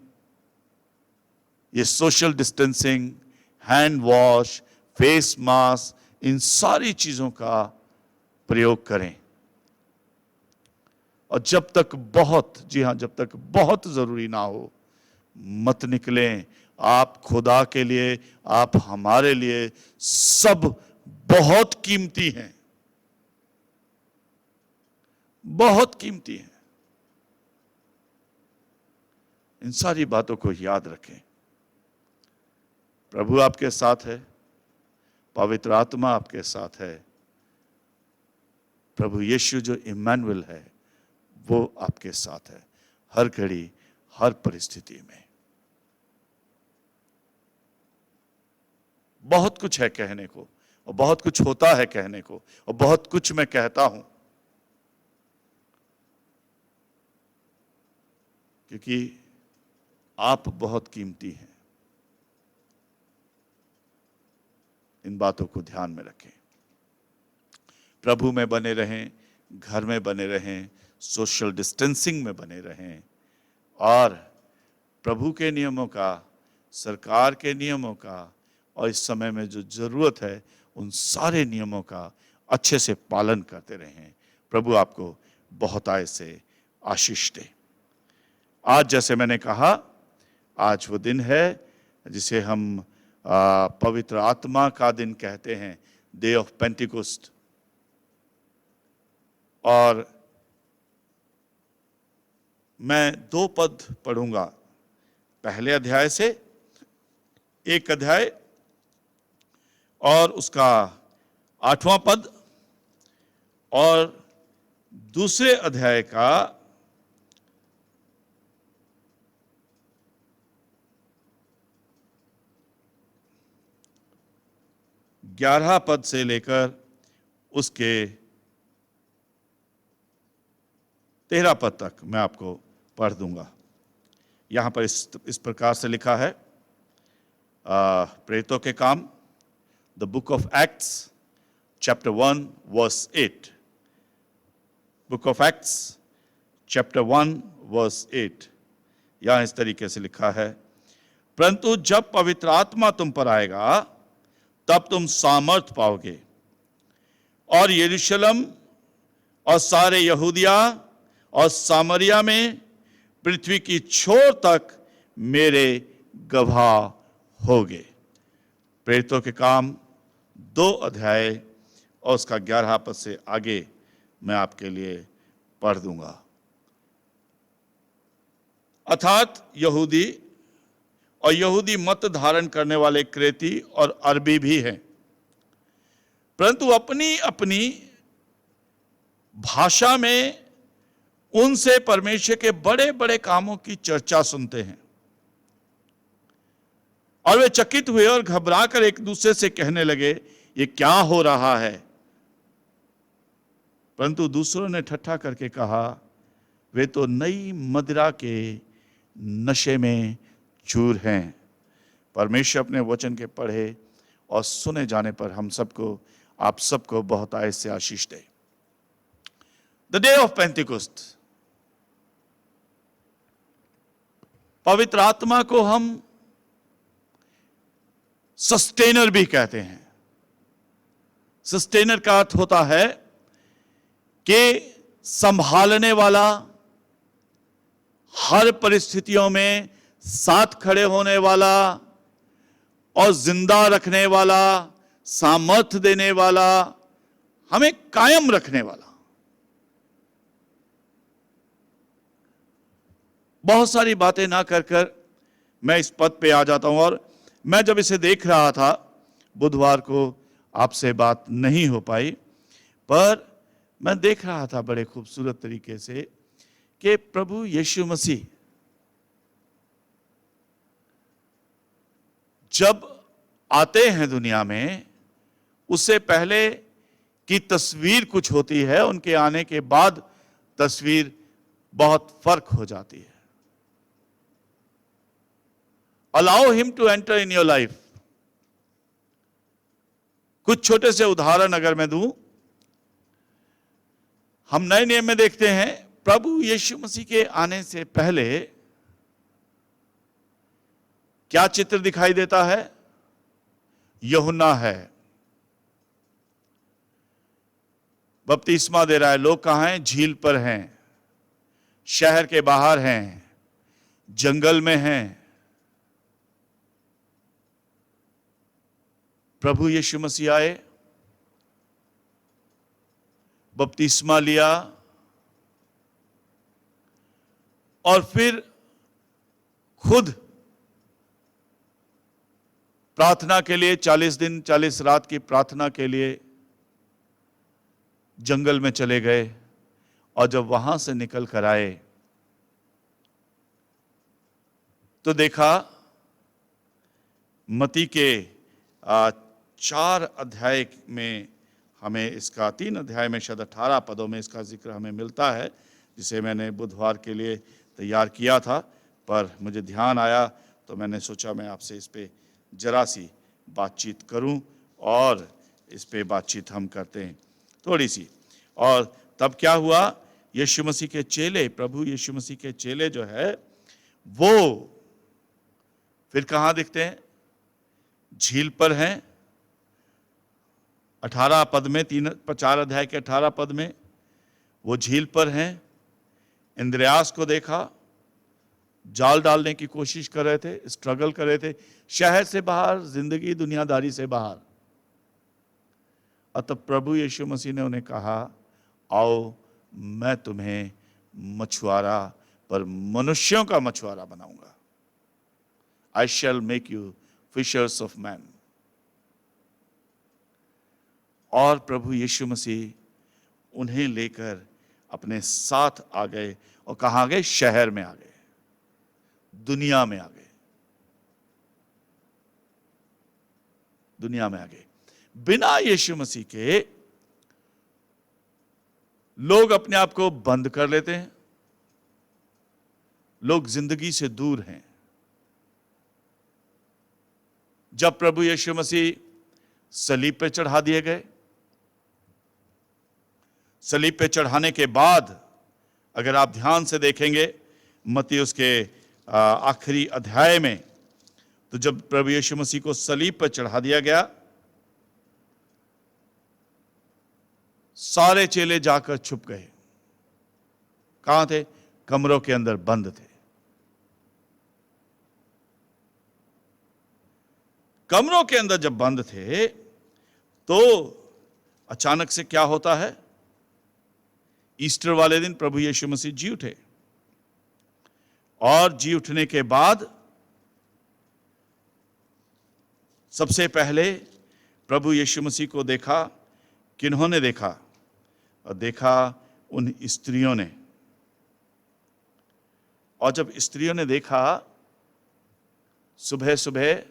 ये social distancing, hand wash, face mask, इन सारी चीजों का प्रयोग करें। और जब तक बहुत, जी हां, जब तक बहुत जरूरी ना हो, मत निकलें। आप खुदा के लिए, आप हमारे लिए सब बहुत कीमती हैं। बहुत कीमती हैं। इन सारी बातों को याद रखें। प्रभु आपके साथ है, पवित्र आत्मा आपके साथ है, प्रभु यीशु जो इम्मानुएल है वो आपके साथ है, हर घड़ी हर परिस्थिति में। बहुत कुछ है कहने को, और बहुत कुछ होता है कहने को, और बहुत कुछ मैं कहता हूं, क्योंकि आप बहुत कीमती हैं। इन बातों को ध्यान में रखें। प्रभु में बने रहें, घर में बने रहें, सोशल डिस्टेंसिंग में बने रहें, और प्रभु के नियमों का, सरकार के नियमों का, और इस समय में जो जरूरत है उन सारे नियमों का अच्छे से पालन करते रहें। प्रभु आपको बहुत आय से आशीष दे। आज जैसे मैंने कहा, आज वो दिन है जिसे हम पवित्र आत्मा का दिन कहते हैं, डे ऑफ पेंटिकोस्ट। और मैं 2 पद पढ़ूंगा पहले अध्याय से, एक अध्याय और उसका 8वां पद, और दूसरे अध्याय का 11 पद से लेकर उसके 13 पद तक मैं आपको पढ़ दूंगा। यहां पर इस प्रकार से लिखा है, प्रेरितों के काम, the book of acts chapter 1 verse 8। Book of acts chapter 1 verse 8, यहां इस तरीके से लिखा है, परंतु जब पवित्र आत्मा तुम पर आएगा तब तुम सामर्थ पाओगे, और यरूशलेम और सारे यहूदिया और सामरिया में पृथ्वी की छोर तक मेरे गवाह होगे। प्रेरितों के काम 2 अध्याय और उसका 11 पद से आगे मैं आपके लिए पढ़ दूंगा। अर्थात यहूदी और यहूदी मत धारण करने वाले क्रेती और अरबी भी हैं, परंतु अपनी अपनी भाषा में उनसे परमेश्वर के बड़े बड़े कामों की चर्चा सुनते हैं, और वे चकित हुए और घबराकर एक दूसरे से कहने लगे, ये क्या हो रहा है? परंतु दूसरों ने ठट्ठा करके कहा, वे तो नई मदिरा के नशे में चूर हैं। परमेश्वर अपने वचन के पढ़े और सुने जाने पर हम सबको, आप सबको बहुत आय से आशीष दे। द डे ऑफ पेंटिकोस्ट, पवित्र आत्मा को हम सस्टेनर भी कहते हैं। सस्टेनर का अर्थ होता है कि संभालने वाला, हर परिस्थितियों में साथ खड़े होने वाला और जिंदा रखने वाला, सामर्थ्य देने वाला, हमें कायम रखने वाला। बहुत सारी बातें ना कर कर मैं इस पद पे आ जाता हूं, और मैं जब इसे देख रहा था बुधवार को, आपसे बात नहीं हो पाई, पर मैं देख रहा था बड़े खूबसूरत तरीके से कि प्रभु यीशु मसीह जब आते हैं दुनिया में, उससे पहले की तस्वीर कुछ होती है, उनके आने के बाद तस्वीर बहुत फर्क हो जाती है। Allow him to enter in your life. कुछ छोटे से उदाहरण अगर मैं दूं, हम नए नियम में देखते हैं प्रभु यीशु मसीह के आने से पहले क्या चित्र दिखाई देता है? यूहन्ना है, बपतिस्मा दे रहा है। लोग कहां हैं? झील पर हैं, शहर के बाहर हैं, जंगल में हैं। प्रभु यीशु मसीह आए, बपतिस्मा लिया, और फिर खुद प्रार्थना के लिए 40 दिन 40 रात की प्रार्थना के लिए जंगल में चले गए, और जब वहां से निकल कर आए तो देखा मत्ती के 4 अध्याय में हमें इसका 3 अध्याय में शायद 18 पदों में इसका जिक्र हमें मिलता है, जिसे मैंने बुधवार के लिए तैयार किया था, पर मुझे ध्यान आया तो मैंने सोचा मैं आपसे इस पे जरा सी बातचीत करूं, और इस पे बातचीत हम करते हैं थोड़ी सी। और तब क्या हुआ, यीशु मसीह के चेले, प्रभु यीशु मसीह के चेले जो है वो फिर कहां दिखते हैं, झील पर हैं। 18 पद में 4 अध्याय के 18 पद में वो झील पर हैं। इंद्रियास को देखा, जाल डालने की कोशिश कर रहे थे, स्ट्रगल कर रहे थे, शहर से बाहर, जिंदगी दुनियादारी से बाहर। और तब प्रभु यीशु मसीह ने उन्हें कहा, आओ मैं तुम्हें मछुआरा, पर मनुष्यों का मछुआरा बनाऊंगा। I shall make you fishers of men। और प्रभु यीशु मसीह उन्हें लेकर अपने साथ आ गए, और कहाँ आ गए, शहर में आ गए, दुनिया में आ गए, दुनिया में आ गए। बिना यीशु मसीह के लोग अपने आप को बंद कर लेते हैं, लोग जिंदगी से दूर हैं। जब प्रभु यीशु मसीह सलीब पे चढ़ा दिए गए, सलीब पे चढ़ाने के बाद अगर आप ध्यान से देखेंगे मत्ती उसके आखिरी अध्याय में, तो जब प्रभु यीशु मसीह को सलीब पर चढ़ा दिया गया, सारे चेले जाकर छुप गए। कहां थे, कमरों के अंदर बंद थे। कमरों के अंदर जब बंद थे तो अचानक से क्या होता है, ईस्टर वाले दिन प्रभु यीशु मसीह जी उठे, और जी उठने के बाद सबसे पहले प्रभु यीशु मसीह को देखा। किन्होंने देखा, और देखा उन स्त्रियों ने। और जब स्त्रियों ने देखा, सुबह सुबह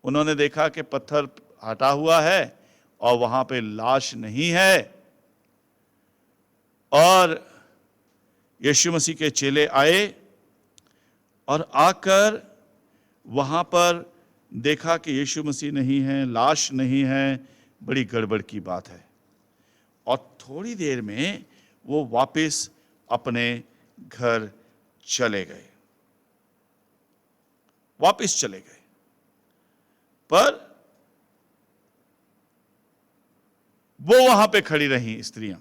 उन्होंने देखा कि पत्थर हटा हुआ है और वहां पे लाश नहीं है, और यीशु मसीह के चेले आए और आकर वहां पर देखा कि यीशु मसीह नहीं है, लाश नहीं है, बड़ी गड़बड़ की बात है। और थोड़ी देर में वो वापस अपने घर चले गए, वापस चले गए। पर वो वहां पे खड़ी रही स्त्रियां।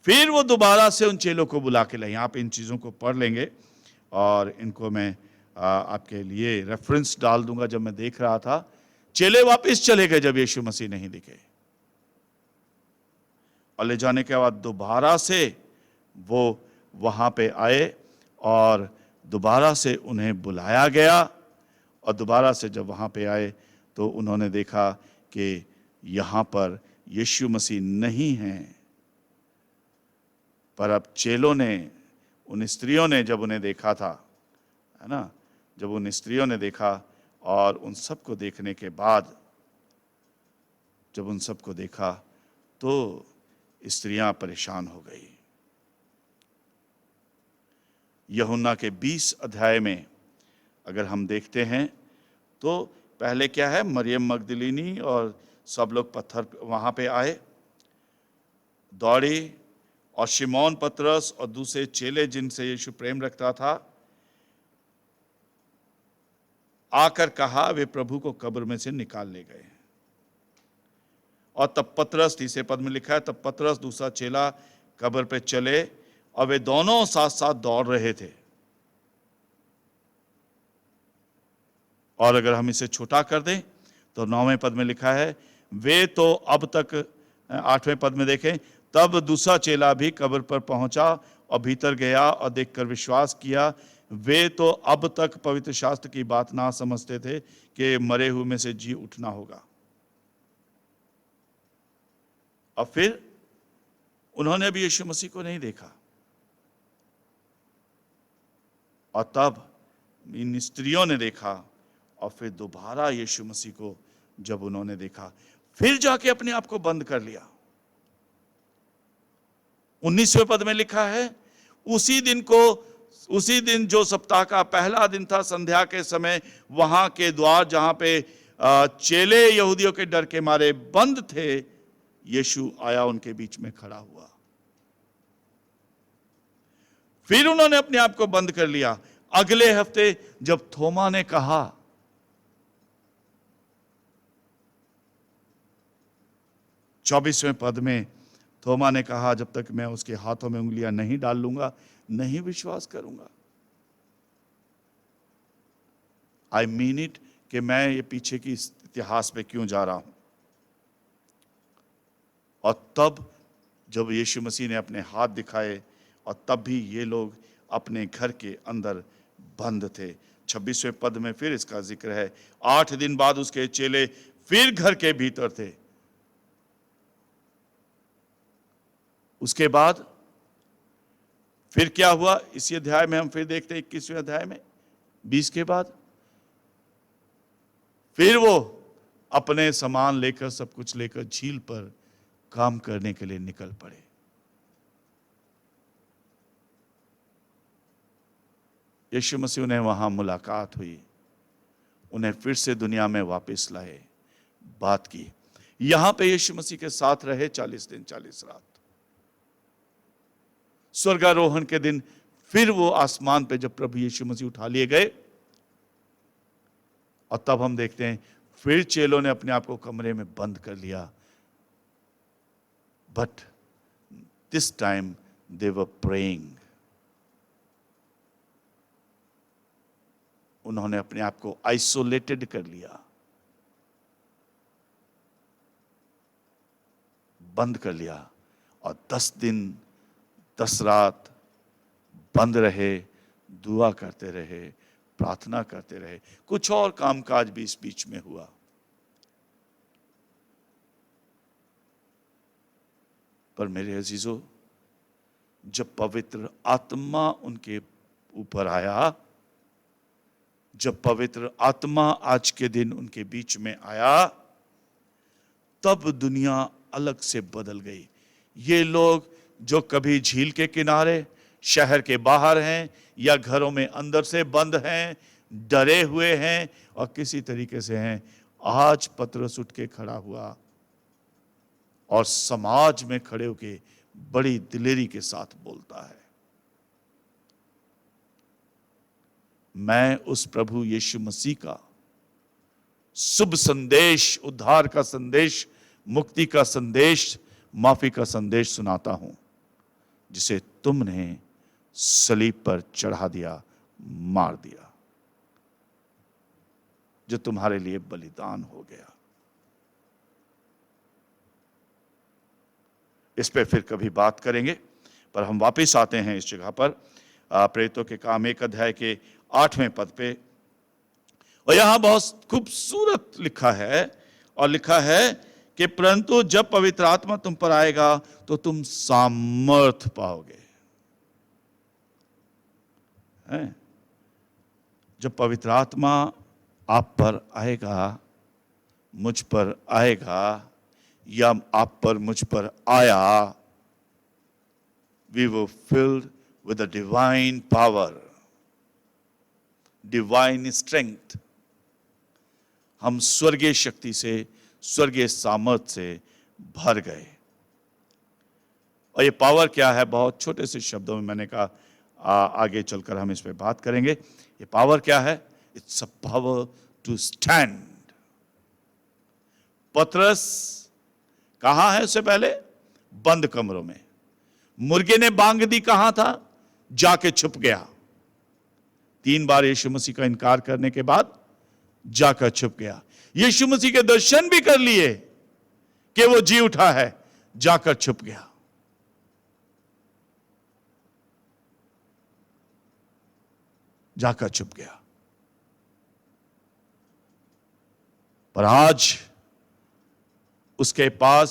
फिर वो दोबारा से उन चेलों को बुला के लाई। आप इन चीजों को पढ़ लेंगे, और इनको मैं आपके लिए रेफरेंस डाल दूंगा। जब मैं देख रहा था, चेले वापस चले गए जब यीशु मसीह नहीं दिखे, और ले जाने के बाद दोबारा से वो वहां पे आए, और दोबारा से उन्हें बुलाया गया। और दोबारा से जब वहां पे आए तो उन्होंने देखा कि यहां पर यीशु मसीह नहीं है। पर अब चेलों ने, उन स्त्रियों ने जब उन्हें देखा था, है ना, जब उन स्त्रियों ने देखा, और उन सबको देखने के बाद जब उन सबको देखा तो स्त्रियां परेशान हो गई। यूहन्ना के 20 अध्याय में अगर हम देखते हैं तो पहले क्या है, मरियम मगदलीनी और सब लोग पत्थर वहां पे आए, दौड़ी, और शिमोन पतरस और दूसरे चेले जिनसे यीशु प्रेम रखता था, आकर कहा वे प्रभु को कब्र में से निकाल ले गए। और तब पतरस, 30 पद में लिखा है, तब पतरस दूसरा चेला कब्र पे चले, और वे दोनों साथ साथ दौड़ रहे थे। और अगर हम इसे छोटा कर दें तो 9वें पद में लिखा है, वे तो अब तक 8वें पद में देखें, तब दूसरा चेला भी कब्र पर पहुंचा और भीतर गया और देखकर विश्वास किया। वे तो अब तक पवित्र शास्त्र की बात ना समझते थे कि मरे हुए में से जी उठना होगा। और फिर उन्होंने भी यीशु मसीह को नहीं देखा। और तब इन स्त्रियों ने देखा और फिर दोबारा यीशु मसीह को जब उन्होंने देखा, फिर जाके अपने आप को बंद कर लिया। 19वें पद में लिखा है, उसी दिन जो सप्ताह का पहला दिन था, संध्या के समय वहां के द्वार जहां पे चेले यहूदियों के डर के मारे बंद थे, यीशु आया, उनके बीच में खड़ा हुआ। फिर उन्होंने अपने आप को बंद कर लिया। अगले हफ्ते जब थोमा ने कहा, 24वें पद में थोमा ने कहा, जब तक मैं उसके हाथों में उंगलियां नहीं डाल लूंगा नहीं विश्वास करूंगा। आई मीन इट, कि मैं ये पीछे की इतिहास पे क्यों जा रहा हूं। और तब जब यीशु मसीह ने अपने हाथ दिखाए, और तब भी ये लोग अपने घर के अंदर बंद थे। 26वें पद में फिर इसका जिक्र है, 8 दिन बाद उसके चेले फिर घर के भीतर थे। उसके बाद फिर क्या हुआ, इसी अध्याय में हम फिर देखते हैं, 21वें अध्याय में 20 के बाद फिर वो अपने सामान लेकर, सब कुछ लेकर झील पर काम करने के लिए निकल पड़े। यीशु मसीह ने वहां मुलाकात हुई, उन्हें फिर से दुनिया में वापस लाए, बात की। यहां पे यीशु मसीह के साथ रहे 40 दिन 40 रात। स्वर्गारोहण के दिन फिर वो आसमान पे जब प्रभु यीशु मसीह उठा लिए गए, और तब हम देखते हैं फिर चेलों ने अपने आप को कमरे में बंद कर लिया। But this time they were praying. उन्होंने अपने आप को आइसोलेटेड कर लिया, बंद कर लिया, और 10 दिन 10 रात बंद रहे, दुआ करते रहे, प्रार्थना करते रहे। कुछ और कामकाज भी इस बीच में हुआ। पर मेरे अजीजों, जब पवित्र आत्मा उनके ऊपर आया, जब पवित्र आत्मा आज के दिन उनके बीच में आया, तब दुनिया अलग से बदल गई। ये लोग जो कभी झील के किनारे, शहर के बाहर हैं, या घरों में अंदर से बंद हैं, डरे हुए हैं और किसी तरीके से हैं, आज पतरस उठ के खड़ा हुआ और समाज में खड़े होके बड़ी दिलेरी के साथ बोलता है, मैं उस प्रभु यीशु मसीह का शुभ संदेश, उद्धार का संदेश, मुक्ति का संदेश, माफी का संदेश सुनाता हूं, जिसे तुमने सलीब पर चढ़ा दिया, मार दिया, जो तुम्हारे लिए बलिदान हो गया। इस पे फिर कभी बात करेंगे, पर हम वापस आते हैं इस जगह पर, प्रेरितों के काम 1 अध्याय के 8वें पद पे। और यहां बहुत खूबसूरत लिखा है, और लिखा है कि परंतु जब पवित्र आत्मा तुम पर आएगा तो तुम सामर्थ पाओगे। जब पवित्र आत्मा आप पर आएगा, मुझ पर आएगा, या आप पर मुझ पर आया, we were filled with the divine power, divine strength। हम स्वर्गीय शक्ति से, स्वर्गीय सामर्थ से भर गए। और ये पावर क्या है, बहुत छोटे से शब्दों में मैंने कहा, आगे चलकर हम इस पे बात करेंगे। ये पावर क्या है? It's a power to stand. Patras कहां है? उससे पहले बंद कमरों में। मुर्गे ने बांग दी, कहां था? जाके छुप गया। 3 बार यीशु मसीह का इनकार करने के बाद जाकर छुप गया। यीशु मसीह के दर्शन भी कर लिए कि वो जी उठा है, जाकर छुप गया। जाकर छुप गया। पर आज उसके पास,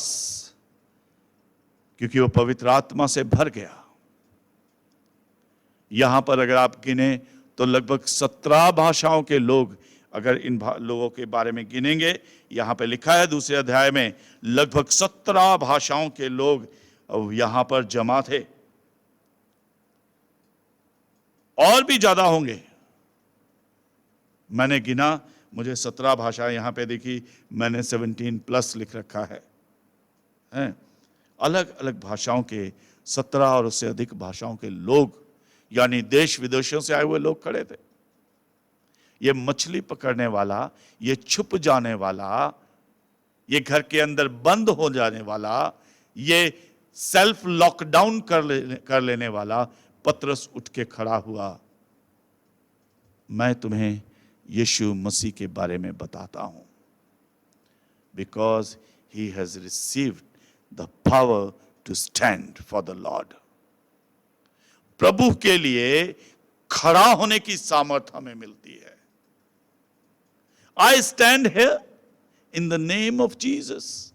क्योंकि वो पवित्र आत्मा से भर गया, यहां पर अगर आप गिने तो लगभग 17 भाषाओं के लोग, अगर इन लोगों के बारे में गिनेंगे, यहां पे लिखा है दूसरे अध्याय में, लगभग 17 भाषाओं के लोग यहां पर जमा थे। और भी ज्यादा होंगे, मैंने गिना, मुझे 17 भाषा यहां पे दिखी, मैंने 17+ लिख रखा है। अलग अलग भाषाओं के 17 और उससे अधिक भाषाओं के लोग, यानी देश विदेशों से आए हुए लोग खड़े थे। ये मछली पकड़ने वाला, ये छुप जाने वाला, ये घर के अंदर बंद हो जाने वाला, ये सेल्फ लॉकडाउन कर लेने वाला पतरस उठ के खड़ा हुआ। मैं तुम्हें यीशु मसीह के बारे में बताता हूं, because he has received the power to stand for the lord. प्रभु के लिए खड़ा होने की सामर्थ हमें मिलती है। I stand here in the name of Jesus.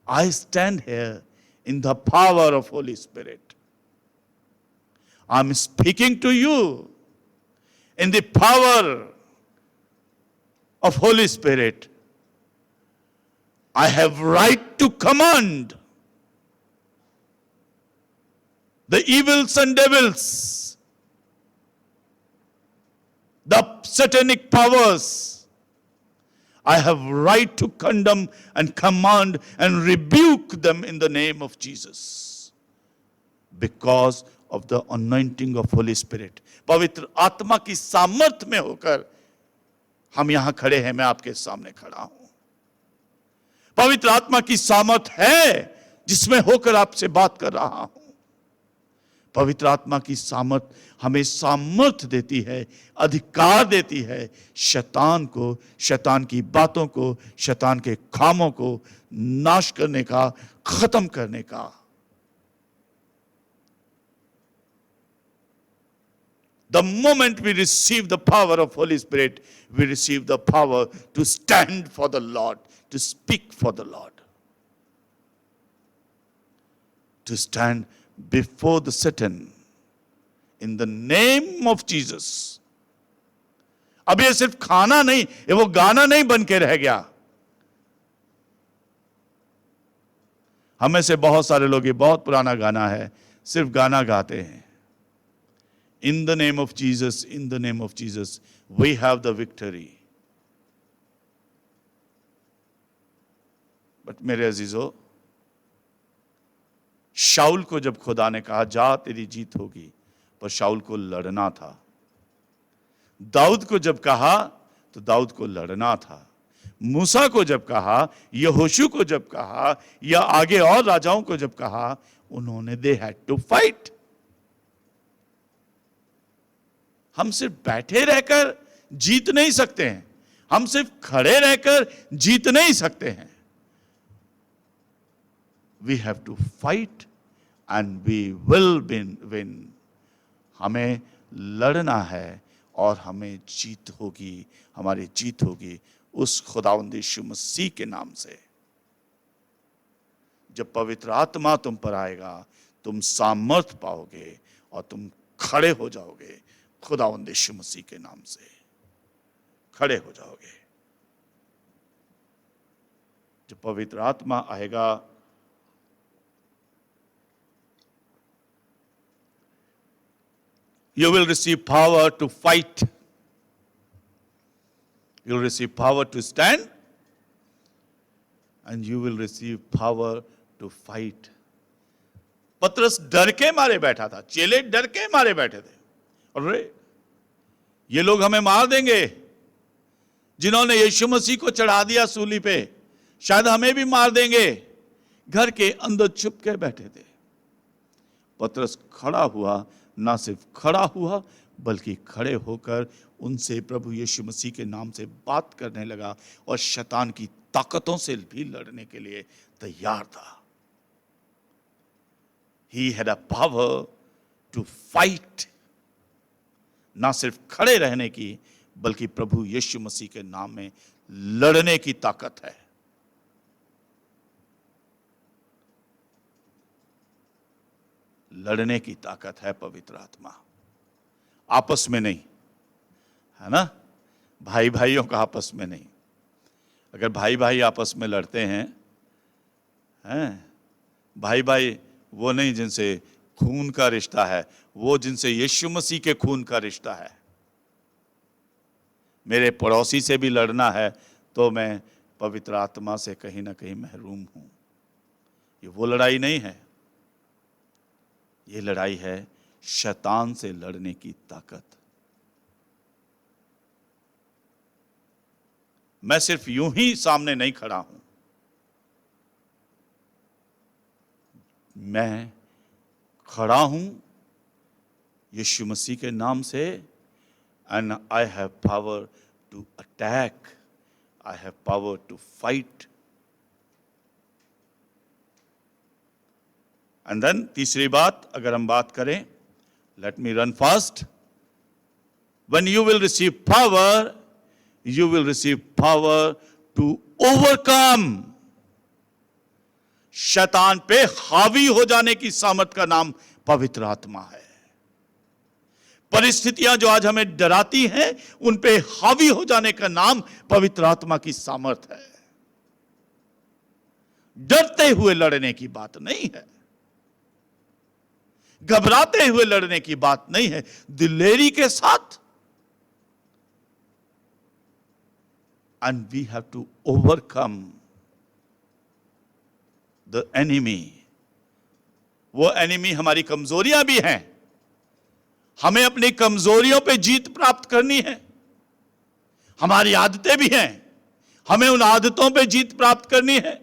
I stand here in the power of Holy Spirit. I'm speaking to you in the power of Holy Spirit. I have right to command the evils and devils, the satanic powers. I have right to condemn and command and rebuke them in the name of Jesus, because of the anointing of Holy Spirit. पवित्र आत्मा की सामर्थ में होकर हम यहां खड़े हैं, मैं आपके सामने खड़ा हूं। पवित्र आत्मा की सामर्थ है जिसमें होकर आपसे बात कर रहा हूं। पवित्र आत्मा की सामर्थ हमें सामर्थ देती है, अधिकार देती है शैतान को, शैतान की बातों को, शैतान के कामों को नाश करने का, खत्म करने का। The moment we receive the power of Holy Spirit, we receive the power to stand for the Lord, to speak for the Lord, to stand before the Satan in the name of Jesus. अब ये सिर्फ खाना नहीं, ये वो गाना नहीं बन के रह गया। हमें से बहुत सारे लोग, ये बहुत पुराना गाना है, सिर्फ गाना गाते हैं। In the name of Jesus, in the name of Jesus, we have the victory. But मेरे अजीजों, शाऊल को जब खुदा ने कहा जा तेरी जीत होगी, पर शाऊल को लड़ना था। दाऊद को जब कहा तो दाऊद को लड़ना था। मूसा को जब कहा, यहोशू को जब कहा, या आगे और राजाओं को जब कहा, उन्होंने दे हैड टू फाइट। हम सिर्फ बैठे रहकर जीत नहीं सकते हैं, हम सिर्फ खड़े रहकर जीत नहीं सकते हैं। We have to fight and we will win. हमें लड़ना है और हमें जीत होगी, हमारी जीत होगी उस खुदावंद यीशु मसीह के नाम से। जब पवित्र आत्मा तुम पर आएगा, तुम सामर्थ पाओगे और तुम खड़े हो जाओगे। खुदावंद यीशु मसीह के नाम से खड़े हो जाओगे। जब पवित्र आत्मा आएगा, you will receive power to fight. You will receive power to stand, and you will receive power to fight. पतरस डर के मारे बैठा था, चेले डर के मारे बैठे थे। अरे ये लोग हमें मार देंगे, जिन्होंने यीशु मसीह को चढ़ा दिया सूली पे, शायद हमें भी मार देंगे। घर के अंदर छुप के बैठे थे। पतरस खड़ा हुआ, ना सिर्फ खड़ा हुआ बल्कि खड़े होकर उनसे प्रभु यीशु मसीह के नाम से बात करने लगा और शैतान की ताकतों से भी लड़ने के लिए तैयार था। He had a power to fight, ना सिर्फ खड़े रहने की बल्कि प्रभु यीशु मसीह के नाम में लड़ने की ताकत है। लड़ने की ताकत है पवित्र आत्मा, आपस में नहीं, है ना? भाई भाइयों का आपस में नहीं। अगर भाई भाई आपस में लड़ते हैं, भाई भाई वो नहीं जिनसे खून का रिश्ता है, वो जिनसे यीशु मसीह के खून का रिश्ता है। मेरे पड़ोसी से भी लड़ना है तो मैं पवित्र आत्मा से कहीं ना कहीं महरूम हूं। ये वो लड़ाई नहीं है, ये लड़ाई है शैतान से लड़ने की ताकत। मैं सिर्फ यूं ही सामने नहीं खड़ा हूं, मैं खड़ा हूं यीशु मसीह के नाम से, and I have power to attack, I have power to fight. And then तीसरी बात, अगर हम बात करें, let me run fast, when you will receive power, you will receive power to overcome। शैतान पे हावी हो जाने की सामर्थ का नाम पवित्र आत्मा है। परिस्थितियां जो आज हमें डराती हैं, उन पे हावी हो जाने का नाम पवित्र आत्मा की सामर्थ है। डरते हुए लड़ने की बात नहीं है, घबराते हुए लड़ने की बात नहीं है, दिलेरी के साथ। And we have to overcome the enemy। वो एनिमी हमारी कमजोरियां भी हैं, हमें अपनी कमजोरियों पे जीत प्राप्त करनी है। हमारी आदतें भी हैं, हमें उन आदतों पे जीत प्राप्त करनी है।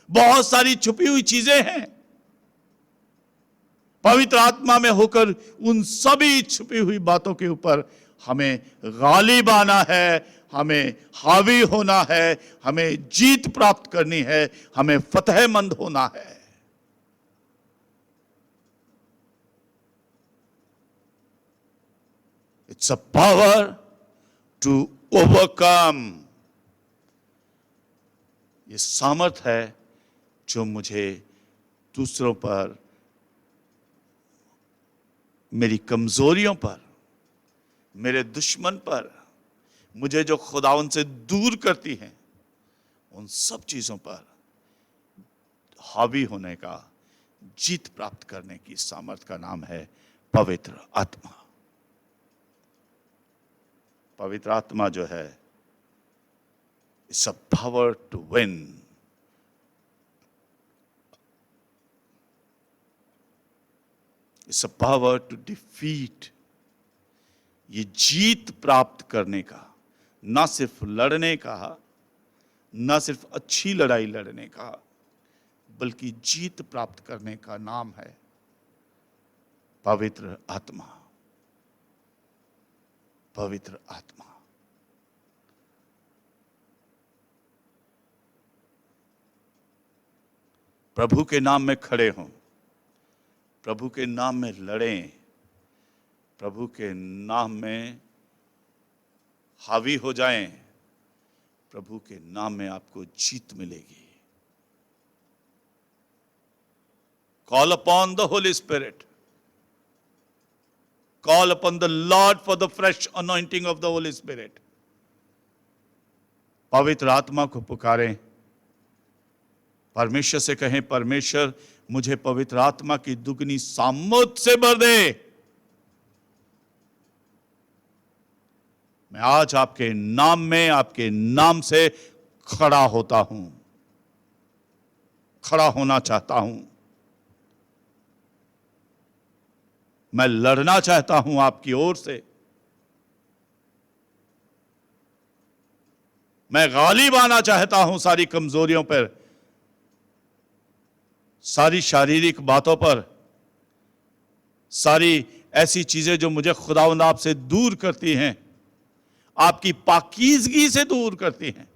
बहुत सारी छुपी हुई चीजें हैं, पवित्र आत्मा में होकर उन सभी छुपी हुई बातों के ऊपर हमें गालिब आना है, हमें हावी होना है, हमें जीत प्राप्त करनी है, हमें फतेहमंद होना है। It's a power to overcome. ये सामर्थ है जो मुझे दूसरों पर, मेरी कमजोरियों पर, मेरे दुश्मन पर, मुझे जो खुदावन से दूर करती हैं, उन सब चीजों पर हावी होने का, जीत प्राप्त करने की सामर्थ का नाम है पवित्र आत्मा। पवित्र आत्मा जो है, it's a power to win. It's a power to defeat. ये जीत प्राप्त करने का, ना सिर्फ लड़ने का, ना सिर्फ अच्छी लड़ाई लड़ने का, बल्कि जीत प्राप्त करने का नाम है पवित्र आत्मा। पवित्र आत्मा। प्रभु के नाम में खड़े हों, प्रभु के नाम में लड़ें, प्रभु के नाम में हावी हो जाएं, प्रभु के नाम में आपको जीत मिलेगी। Call upon the Holy Spirit. Call upon the Lord for the fresh anointing of the Holy Spirit. पवित्र आत्मा को पुकारें, परमेश्वर से कहें, परमेश्वर मुझे पवित्र आत्मा की दुगनी सामर्थ से भर दे। मैं आज आपके नाम में, आपके नाम से खड़ा होता हूं, खड़ा होना चाहता हूं। मैं लड़ना चाहता हूं आपकी ओर से। मैं गालिब आना चाहता हूं सारी कमजोरियों पर, सारी शारीरिक बातों पर, सारी ऐसी चीजें जो मुझे खुदावंद आपसे दूर करती हैं, आपकी पाकीज़गी से दूर करती हैं।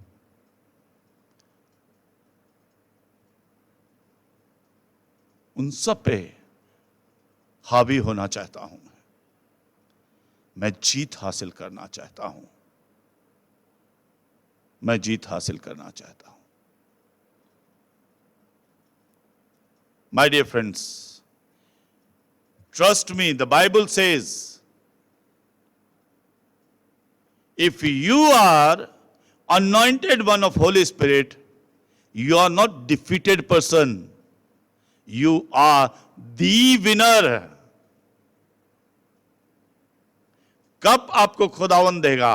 उन सब पे हावी होना चाहता हूं। मैं जीत हासिल करना चाहता हूं। मैं जीत हासिल करना चाहता हूं। My dear friends, trust me, the Bible says, if you are anointed one of Holy Spirit, you are not defeated person. You are the winner. कब आपको खुदावंद देगा?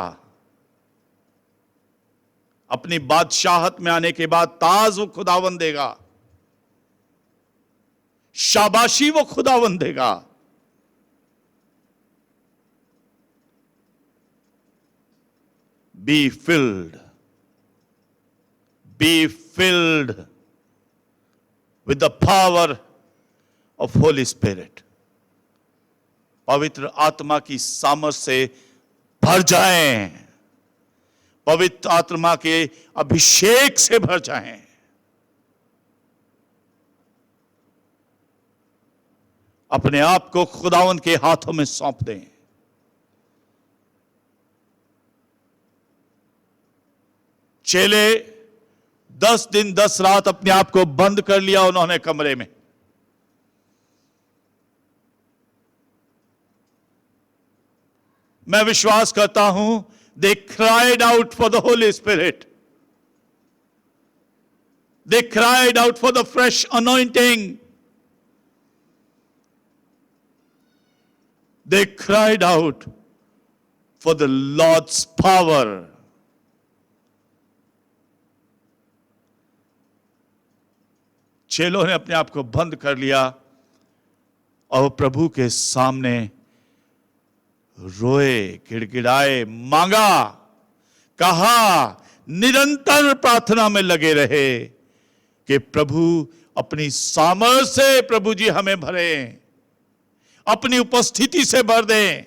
अपनी बादशाहत में आने के बाद ताज वो खुदावंद देगा, शाबाशी वो खुदावंद देगा। Be filled with the power of Holy Spirit. पवित्र आत्मा की सामर्थ से भर जाएं। पवित्र आत्मा के अभिषेक से भर जाएं। अपने आप को खुदावंद के हाथों में सौंप दें। चेले 10 दिन 10 रात अपने आप को बंद कर लिया उन्होंने कमरे में। मैं विश्वास करता हूं they cried out for the Holy Spirit. They cried out for the fresh anointing. They cried out for the Lord's power. चेलों ने अपने आप को बंद कर लिया और प्रभु के सामने रोए, गिड़गिड़ाए, मांगा, कहा, निरंतर प्रार्थना में लगे रहे कि प्रभु अपनी सामर्थ से प्रभु जी हमें भरें, अपनी उपस्थिति से भर दें,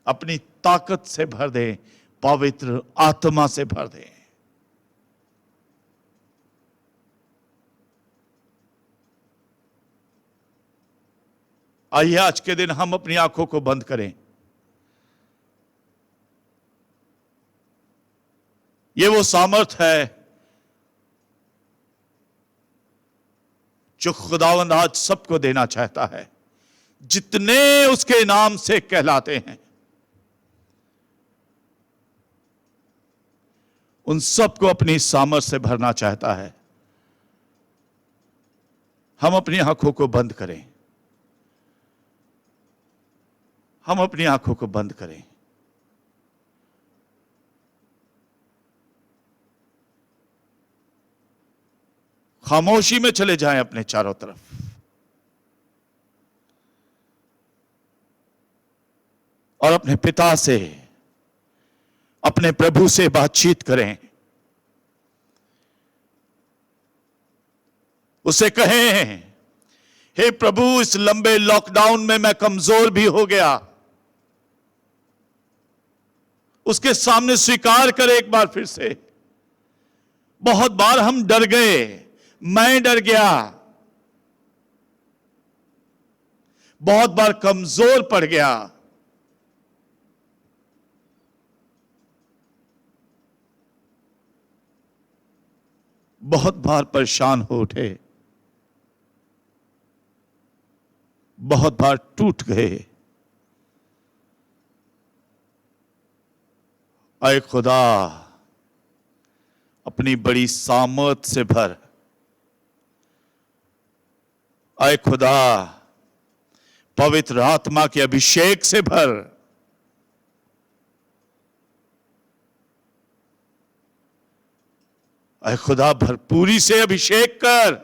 अपनी ताकत से भर दें, पवित्र आत्मा से भर दें। आइए आज के दिन हम अपनी आंखों को बंद करें। ये वो सामर्थ है जो खुदावंद आज सबको देना चाहता है, जितने उसके नाम से कहलाते हैं उन सबको अपनी सामर्थ से भरना चाहता है। हम अपनी आंखों को बंद करें। हम अपनी आंखों को बंद करें। खामोशी में चले जाएं अपने चारों तरफ। और अपने पिता से, अपने प्रभु से बातचीत करें। उसे कहें, हे प्रभु, इस लंबे लॉकडाउन में मैं कमजोर भी हो गया। उसके सामने स्वीकार करें एक बार फिर से। बहुत बार हम डर गए, मैं डर गया, बहुत बार कमजोर पड़ गया। बहुत बार परेशान हो उठे, बहुत बार टूट गए। ऐ खुदा, अपनी बड़ी सामर्थ से भर। ऐ खुदा, पवित्र आत्मा के अभिषेक से भर। ऐ खुदा, भरपूरी से अभिषेक कर।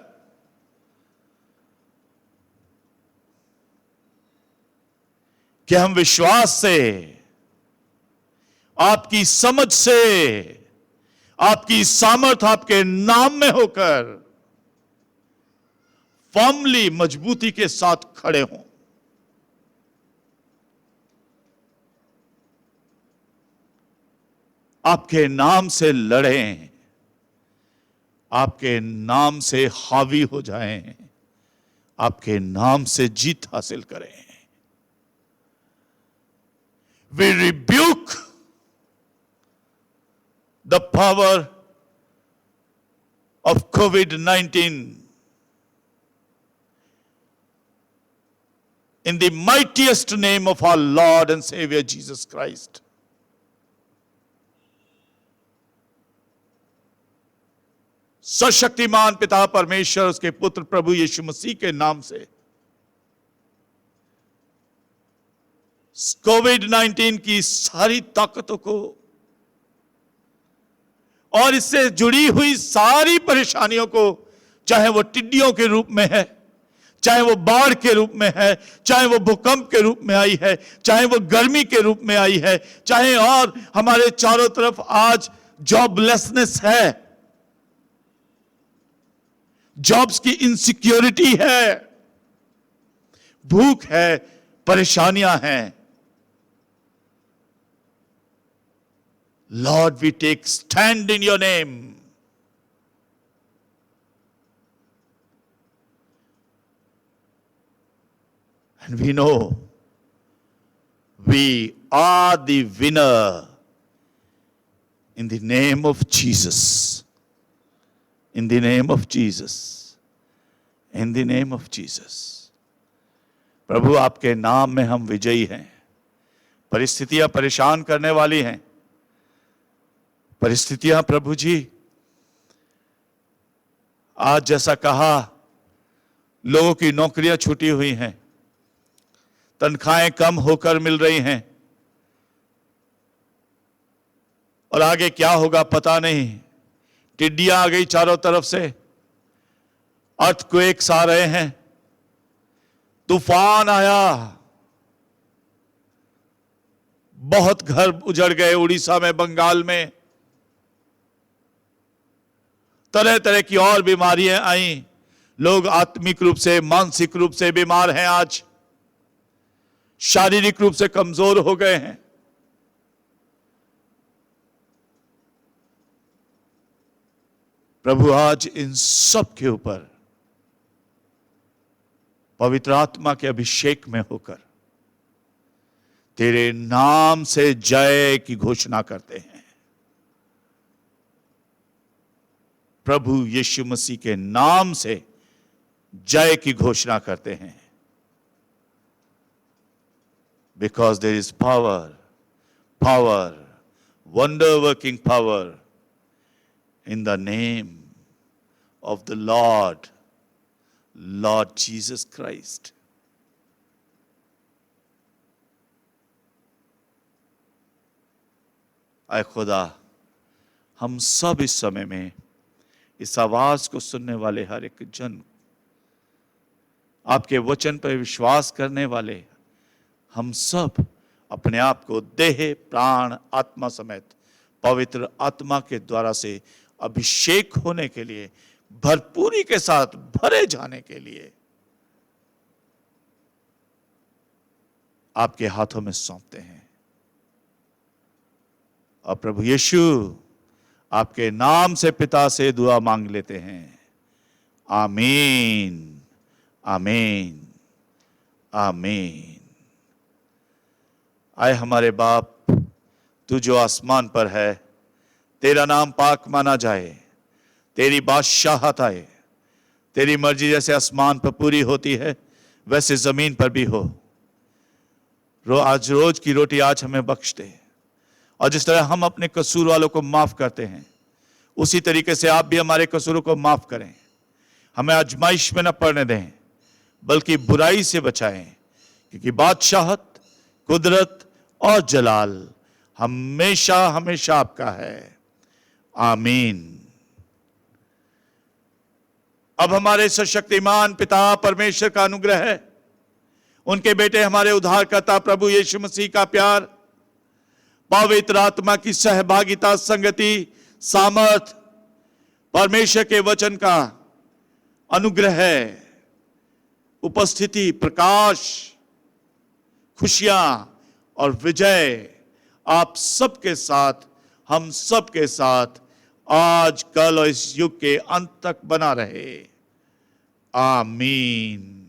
कि हम विश्वास से, आपकी समझ से, आपकी सामर्थ आपके नाम में होकर फर्मली, मजबूती के साथ खड़े हों। आपके नाम से लड़ें, आपके नाम से हावी हो जाएं, आपके नाम से जीत हासिल करें। We rebuke the power of COVID-19 in the mightiest name of our Lord and Savior Jesus Christ. सशक्तिमान पिता परमेश्वर, उसके पुत्र प्रभु यीशु मसीह के नाम से कोविड-19 की सारी ताकतों को और इससे जुड़ी हुई सारी परेशानियों को, चाहे वो टिड्डियों के रूप में है, चाहे वो बाढ़ के रूप में है, चाहे वो भूकंप के रूप में आई है, चाहे वो गर्मी के रूप में आई है, चाहे और हमारे चारों तरफ आज जॉबलेसनेस है, जॉब्स की इनसिक्योरिटी है, भूख है, परेशानियां हैं। Lord, we take stand in your name. And we know we are the winner in the name of Jesus. In the name of Jesus. In the name of Jesus. प्रभु, आपके नाम में हम विजयी हैं। परिस्थितियां परेशान करने वाली हैं, परिस्थितियां प्रभु जी आज जैसा कहा, लोगों की नौकरियां छूटी हुई हैं, तनख्वाहें कम होकर मिल रही हैं, और आगे क्या होगा पता नहीं। टिड्डियां आ गई चारों तरफ से, अर्थक्वेक्स आ रहे हैं, तूफान आया, बहुत घर उजड़ गए उड़ीसा में, बंगाल में, तरह तरह की और बीमारियां आई, लोग आत्मिक रूप से, मानसिक रूप से बीमार हैं, आज शारीरिक रूप से कमजोर हो गए हैं। प्रभु, आज इन सब के ऊपर पवित्र आत्मा के अभिषेक में होकर तेरे नाम से जय की घोषणा करते हैं। प्रभु यीशु मसीह के नाम से जय की घोषणा करते हैं। Because there is power, wonder-working power in the name of the Lord Jesus Christ. आए खुदा, हम सब इस समय में इस आवाज को सुनने वाले हर एक जन, आपके वचन पर विश्वास करने वाले हम सब अपने आप को देह, प्राण, आत्मा समेत पवित्र आत्मा के द्वारा से अभिषेक होने के लिए, भरपूरी के साथ भरे जाने के लिए आपके हाथों में सौंपते हैं। और प्रभु यीशु, आपके नाम से पिता से दुआ मांग लेते हैं। आमीन, आमीन, आमीन। आए हमारे बाप, तू जो आसमान पर है, तेरा नाम पाक माना जाए, तेरी बादशाहत आए, तेरी मर्जी जैसे आसमान पर पूरी होती है वैसे जमीन पर भी हो। आज रोज की रोटी आज हमें बख्श दे, और जिस तरह हम अपने कसूर वालों को माफ करते हैं, उसी तरीके से आप भी हमारे कसूरों को माफ करें। हमें आजमाइश में न पड़ने दें, बल्कि बुराई से बचाएं, क्योंकि बादशाहत, कुदरत और जलाल हमेशा हमेशा आपका है। आमीन। अब हमारे सशक्तिमान पिता परमेश्वर का अनुग्रह है, उनके बेटे हमारे उद्धारकर्ता प्रभु यीशु मसीह का प्यार, पवित्र आत्मा की सहभागिता, संगति, सामर्थ, परमेश्वर के वचन का अनुग्रह, उपस्थिति, प्रकाश, खुशियां और विजय आप सबके साथ, हम सबके साथ आज कल और इस युग के अंत तक बना रहे। आमीन।